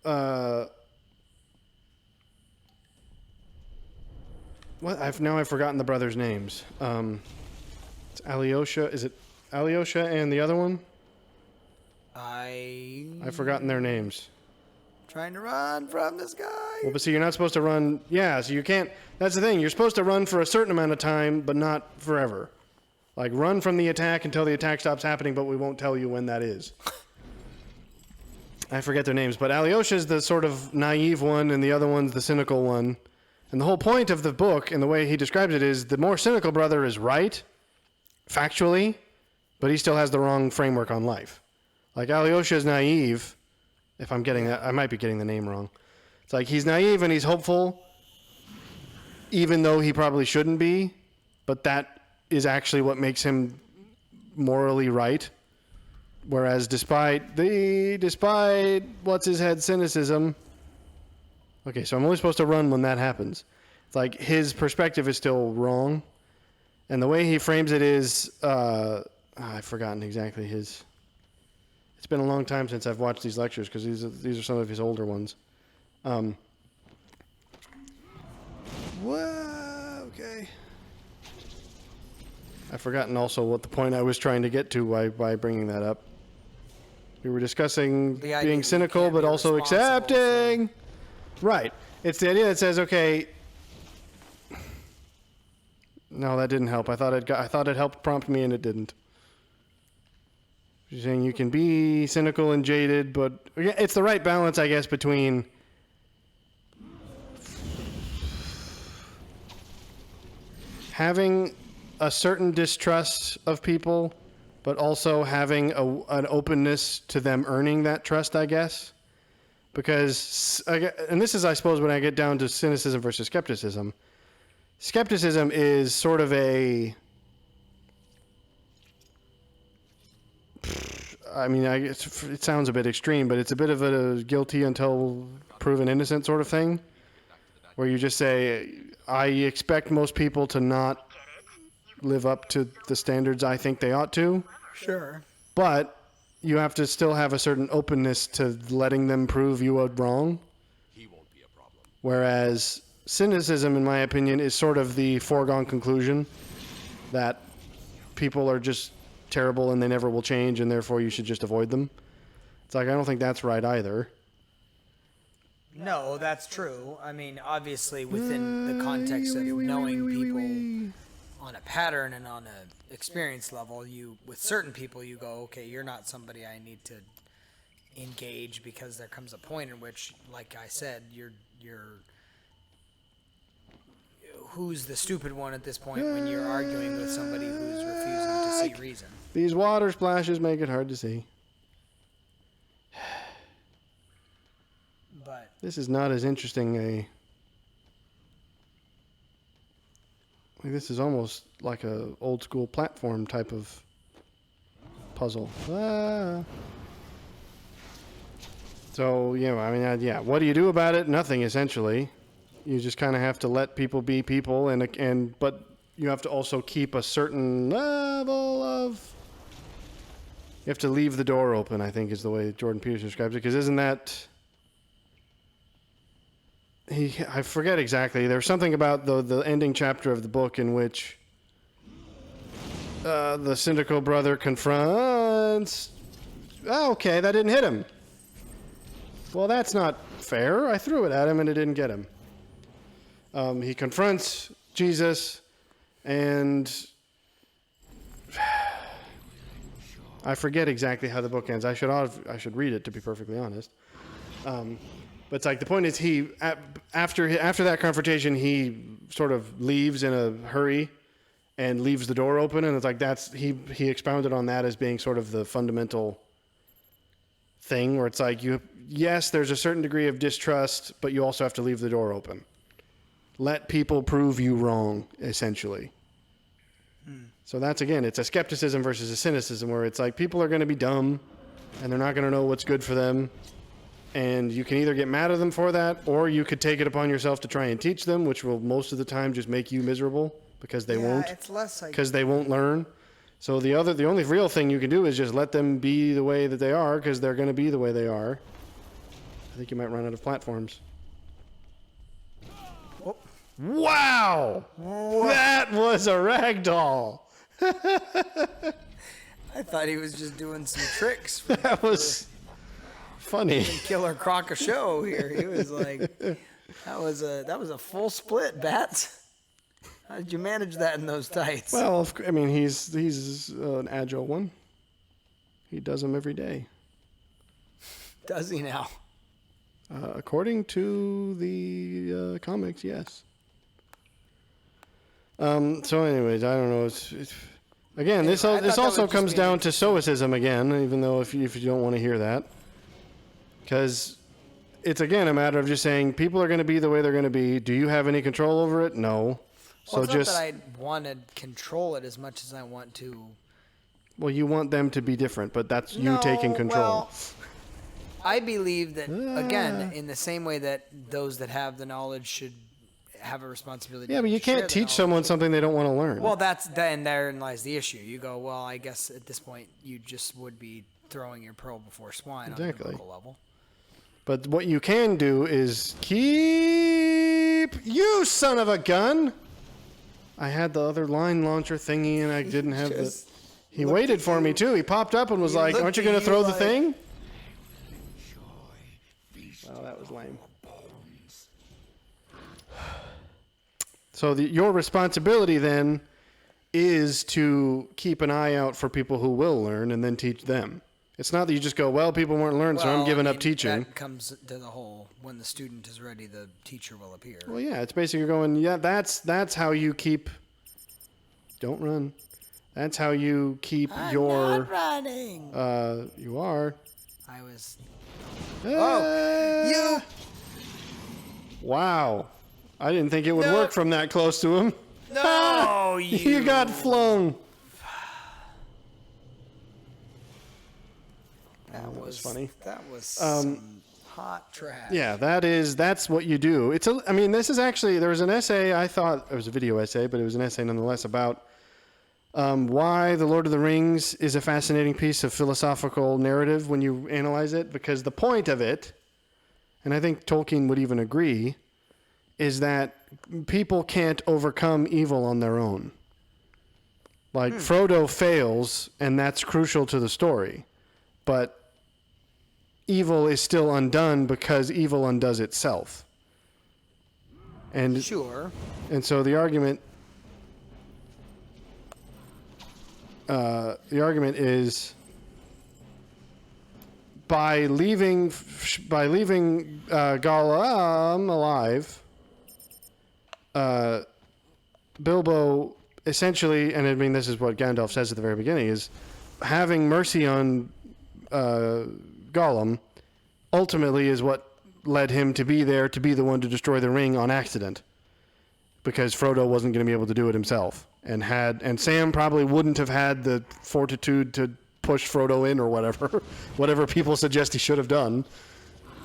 I've forgotten the brothers' names. It's Alyosha. Is it Alyosha and the other one? I've forgotten their names. Trying to run from this guy. Well, but see, you're not supposed to run. Yeah, so you can't. That's the thing. You're supposed to run for a certain amount of time, but not forever. Like, run from the attack until the attack stops happening, but we won't tell you when that is. I forget their names, but Alyosha's the sort of naive one, and the other one's the cynical one. And the whole point of the book, and the way he describes it, is the more cynical brother is right, factually, but he still has the wrong framework on life. Like, Alyosha is naive, if I'm getting that, I might be getting the name wrong. It's like he's naive and he's hopeful, even though he probably shouldn't be, but that is actually what makes him morally right. Whereas despite what's his head cynicism, okay, so I'm only supposed to run when that happens. It's like his perspective is still wrong, and the way he frames it is, I've forgotten exactly his. It's been a long time since I've watched these lectures because these are some of his older ones. Okay. I've forgotten also what the point I was trying to get to by bringing that up. We were discussing The idea being that you cynical, can't but be also responsible accepting. Right. It's the idea that says, okay. No, that didn't help. I thought it helped prompt me, and it didn't. You're saying you can be cynical and jaded, but it's the right balance, I guess, between having a certain distrust of people, but also having an openness to them earning that trust, I guess. Because, and this is, I suppose, when I get down to cynicism versus skepticism. Skepticism is sort of it sounds a bit extreme, but it's a bit of a guilty until proven innocent sort of thing, where you just say, I expect most people to not live up to the standards I think they ought to. Sure. But you have to still have a certain openness to letting them prove you are wrong. He won't be a problem. Whereas cynicism, in my opinion, is sort of the foregone conclusion that people are just terrible and they never will change, and therefore you should just avoid them. It's like, I don't think that's right either. No, that's true. I mean, obviously, within the context of knowing people on a pattern and on a experience level, with certain people, you go, okay, you're not somebody I need to engage, because there comes a point in which, like I said, you're who's the stupid one at this point when you're arguing with somebody who's refusing to see reason. These water splashes make it hard to see. But This is not as interesting this is almost like a old school platform type of puzzle. So, what do you do about it? Nothing, essentially. You just kind of have to let people be people, but you have to also keep a certain level of... You have to leave the door open, I think, is the way Jordan Peterson describes it, because isn't that... I forget exactly. There's something about the ending chapter of the book in which the Syndical brother confronts... Oh, okay, that didn't hit him. Well, that's not fair. I threw it at him and it didn't get him. He confronts Jesus and... I forget exactly how the book ends. I should read it, to be perfectly honest. But it's like the point is after that confrontation, he sort of leaves in a hurry and leaves the door open, and it's like he expounded on that as being sort of the fundamental thing where it's like yes, there's a certain degree of distrust, but you also have to leave the door open. Let people prove you wrong, essentially. So that's, again, it's a skepticism versus a cynicism where it's like people are going to be dumb and they're not going to know what's good for them. And you can either get mad at them for that, or you could take it upon yourself to try and teach them, which will most of the time just make you miserable because they won't. It's less like... Because they won't learn. So the only real thing you can do is just let them be the way that they are, because they're going to be the way they are. I think you might run out of platforms. Oh. Wow! That was a ragdoll! I thought he was just doing some tricks. That was funny. Killer Croc a show here. He was like, that was a full split, Bats. How did you manage that in those tights? Well, I mean, he's an agile one. He does them every day. Does he now? According to the comics, yes. So, anyways, I don't know. Again, Anyway, this also comes down to stoicism again, even though if you don't want to hear that, because it's again a matter of just saying people are going to be the way they're going to be. Do you have any control over it? No. Well, it's not that I want to control it as much as I want to. Well, you want them to be different, but that's you taking control. Well, I believe that again, in the same way that those that have the knowledge should have a responsibility. Yeah, but you can't teach someone something they don't want to learn. Well, therein lies the issue. You go, well, I guess at this point you just would be throwing your pearl before swine on the local level. But what you can do is keep... You son of a gun! I had the other line launcher thingy and I didn't have the... He waited for me too. He popped up and was like, aren't you going to throw the thing? Well, that was lame. So your responsibility then is to keep an eye out for people who will learn and then teach them. It's not that you just go, well, people weren't learning, so I'm giving up teaching. That comes to the whole, when the student is ready, the teacher will appear. Well, yeah, it's basically going, yeah, that's how you keep... Don't run. That's how you keep your... I'm not running. You are. I was... You... Wow. I didn't think it would work from that close to him. No, you got flung. That was funny. That was some hot trash. Yeah, that's what you do. This is actually, there was an essay, I thought, it was a video essay, but it was an essay nonetheless about why The Lord of the Rings is a fascinating piece of philosophical narrative when you analyze it, because the point of it, and I think Tolkien would even agree, is that people can't overcome evil on their own. Like, Frodo fails, and that's crucial to the story. But evil is still undone because evil undoes itself. And sure. And so the argument is by leaving Gollum alive, Bilbo essentially, and I mean, this is what Gandalf says at the very beginning, is having mercy on Gollum ultimately is what led him to be there, to be the one to destroy the ring on accident, because Frodo wasn't going to be able to do it himself, and Sam probably wouldn't have had the fortitude to push Frodo in or whatever people suggest he should have done.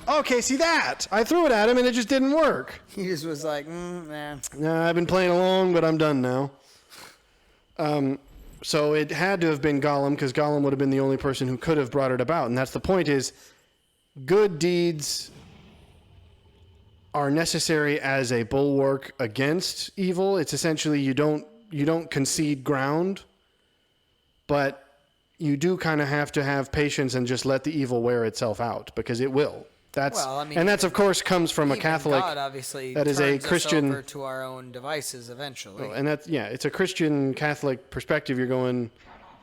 Okay, see that? I threw it at him and it just didn't work. He just was like, nah. Nah, I've been playing along, but I'm done now. So it had to have been Gollum, because Gollum would have been the only person who could have brought it about. And that's the point, is good deeds are necessary as a bulwark against evil. It's essentially you don't concede ground, but you do kind of have to have patience and just let the evil wear itself out, because it will. And that's of course comes from a Catholic. God obviously that is a turns Christian. us over to our own devices eventually. And that's it's a Christian Catholic perspective. You're going,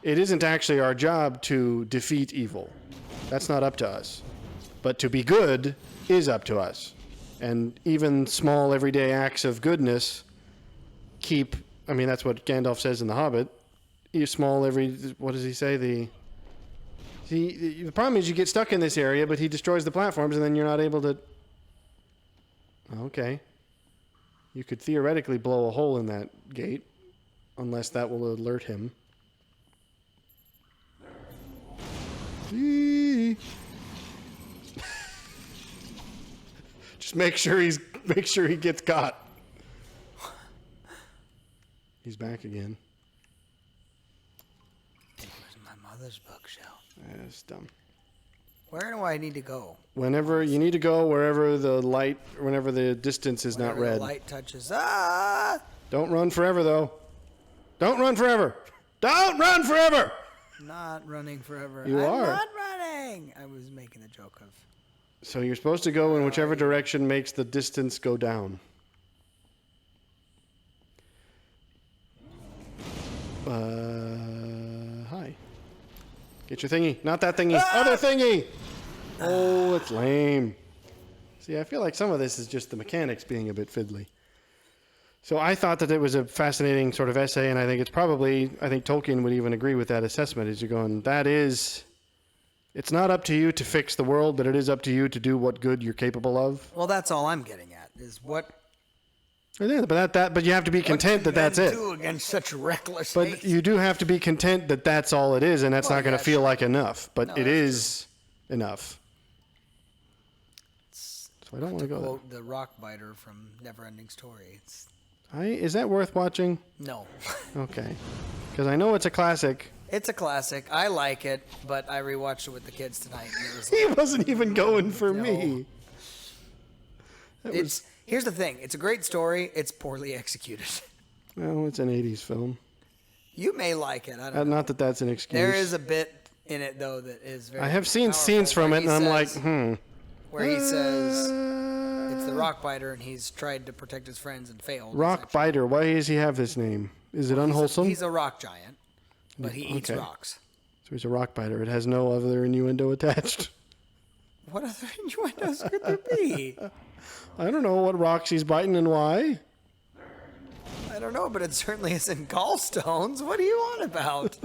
it isn't actually our job to defeat evil. That's not up to us. But to be good is up to us. And even small everyday acts of goodness that's what Gandalf says in The Hobbit. What does he say? The problem is you get stuck in this area, but he destroys the platforms and then you're not able to... Okay. You could theoretically blow a hole in that gate, unless that will alert him. Just make sure he gets caught. He's back again. It was my mother's bookshelf. That's dumb. Where do I need to go? Whenever you need to go, whenever the distance is not red. The light touches. Ah! Don't run forever, though. Don't run forever. Don't run forever. Not running forever. You are. I'm not running. I was making a joke of. So you're supposed to go in whichever direction makes the distance go down. Hi. Get your thingy. Not that thingy. Other thingy! Oh, it's lame. See, I feel like some of this is just the mechanics being a bit fiddly. So I thought that it was a fascinating sort of essay, and I think Tolkien would even agree with that assessment, is you're going, it's not up to you to fix the world, but it is up to you to do what good you're capable of. Well, that's all I'm getting at, is what... Yeah, but you have to be content that that's it. Do against such reckless But hate? you do have to be content that that's all it is, and that's not going to feel like enough. But it is enough. So I don't want to go there. Quote the rock biter from Neverending Story. Is that worth watching? No. Okay. Because I know it's a classic. It's a classic. I like it, but I rewatched it with the kids tonight. And it was He wasn't even going for me. Here's the thing. It's a great story. It's poorly executed. Well, it's an 80s film. You may like it. I don't know. Not that that's an excuse. There is a bit in it, though, that is very I have seen powerful, scenes from where it, and I'm like, Where he says it's the rock biter, and he's tried to protect his friends and failed. Rock biter. Why does he have this name? Is it unwholesome? He's a rock giant, but he eats rocks. So he's a rock biter. It has no other innuendo attached. What other innuendos could there be? I don't know what rocks he's biting and why. I don't know, but it certainly isn't gallstones. What are you on about?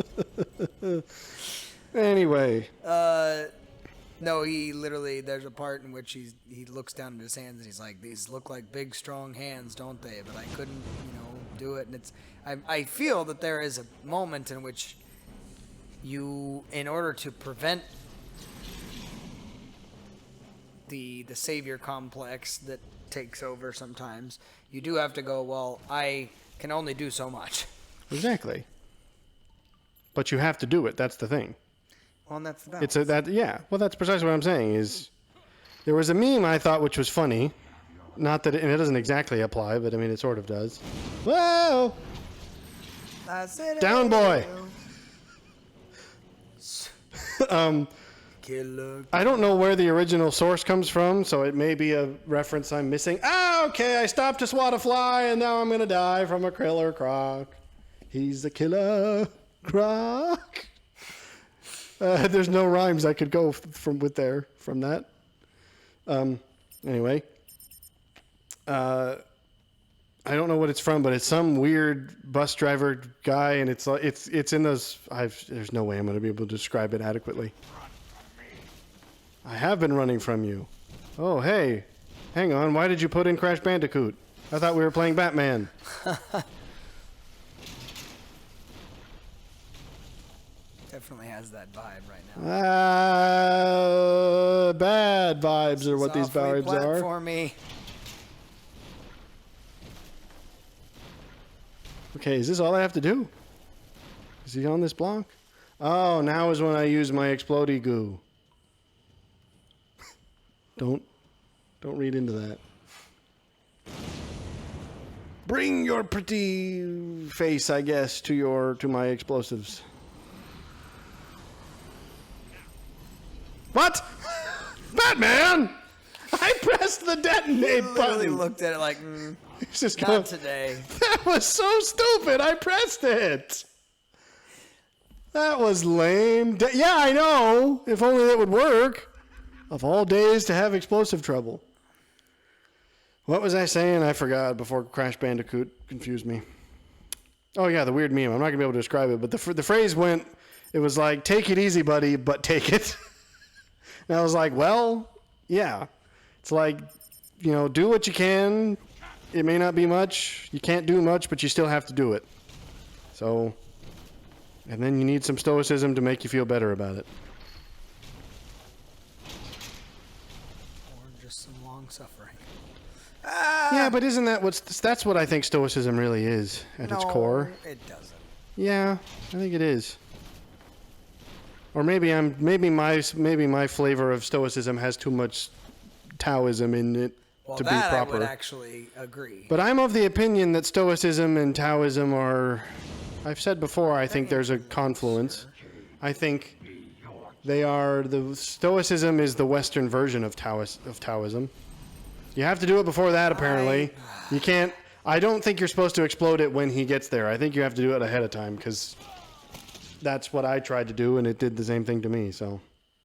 Anyway. No, he literally, there's a part in which he looks down at his hands and he's like, these look like big, strong hands, don't they? But I couldn't, do it. And I feel that there is a moment in which you, in order to prevent the savior complex that takes over sometimes, you do have to go, well, I can only do so much. Exactly. But you have to do it. That's the thing. Well, and that's the balance. Well, that's precisely what I'm saying. Is there was a meme I thought which was funny, not that it doesn't exactly apply, but I mean it sort of does. Whoa! Down boy. Killer. I don't know where the original source comes from, so it may be a reference I'm missing. Okay, I stopped to swat a fly, and now I'm gonna die from a killer croc. He's the killer croc. There's no rhymes I could go from that. Anyway. I I don't know what it's from, but it's some weird bus driver guy, and it's in those. There's no way I'm going to be able to describe it adequately. I have been running from you. Oh, hey. Hang on. Why did you put in Crash Bandicoot? I thought we were playing Batman. Definitely has that vibe right now. Bad vibes are what these vibes are. For me. Okay, is this all I have to do? Is he on this block? Oh, now is when I use my explodey goo. Don't read into that. Bring your pretty face, I guess, to my explosives. What? Batman! I pressed the detonate Literally button. looked at it like, He's just not going, today. that was so stupid. I pressed it. That was lame. Yeah, I know. If only that would work. Of all days to have explosive trouble. What was I saying? I forgot before Crash Bandicoot confused me. Oh, yeah, the weird meme. I'm not going to be able to describe it, but the phrase went, it was like, take it easy, buddy, but take it. And I was like, well, yeah. It's like, you know, do what you can. It may not be much. You can't do much, but you still have to do it. So, and then you need some stoicism to make you feel better about it. Or just some long suffering. Yeah, but isn't that that's what I think stoicism really is at its core? It doesn't. Yeah, I think it is. Or maybe my flavor of stoicism has too much Taoism in it to be proper. I would actually agree. But I'm of the opinion that stoicism and Taoism are, I've said before, I think there's a confluence. I think stoicism is the Western version of Taoism. You have to do it before that, apparently. You can't, I don't think you're supposed to explode it when he gets there. I think you have to do it ahead of time, because that's what I tried to do, and it did the same thing to me, so.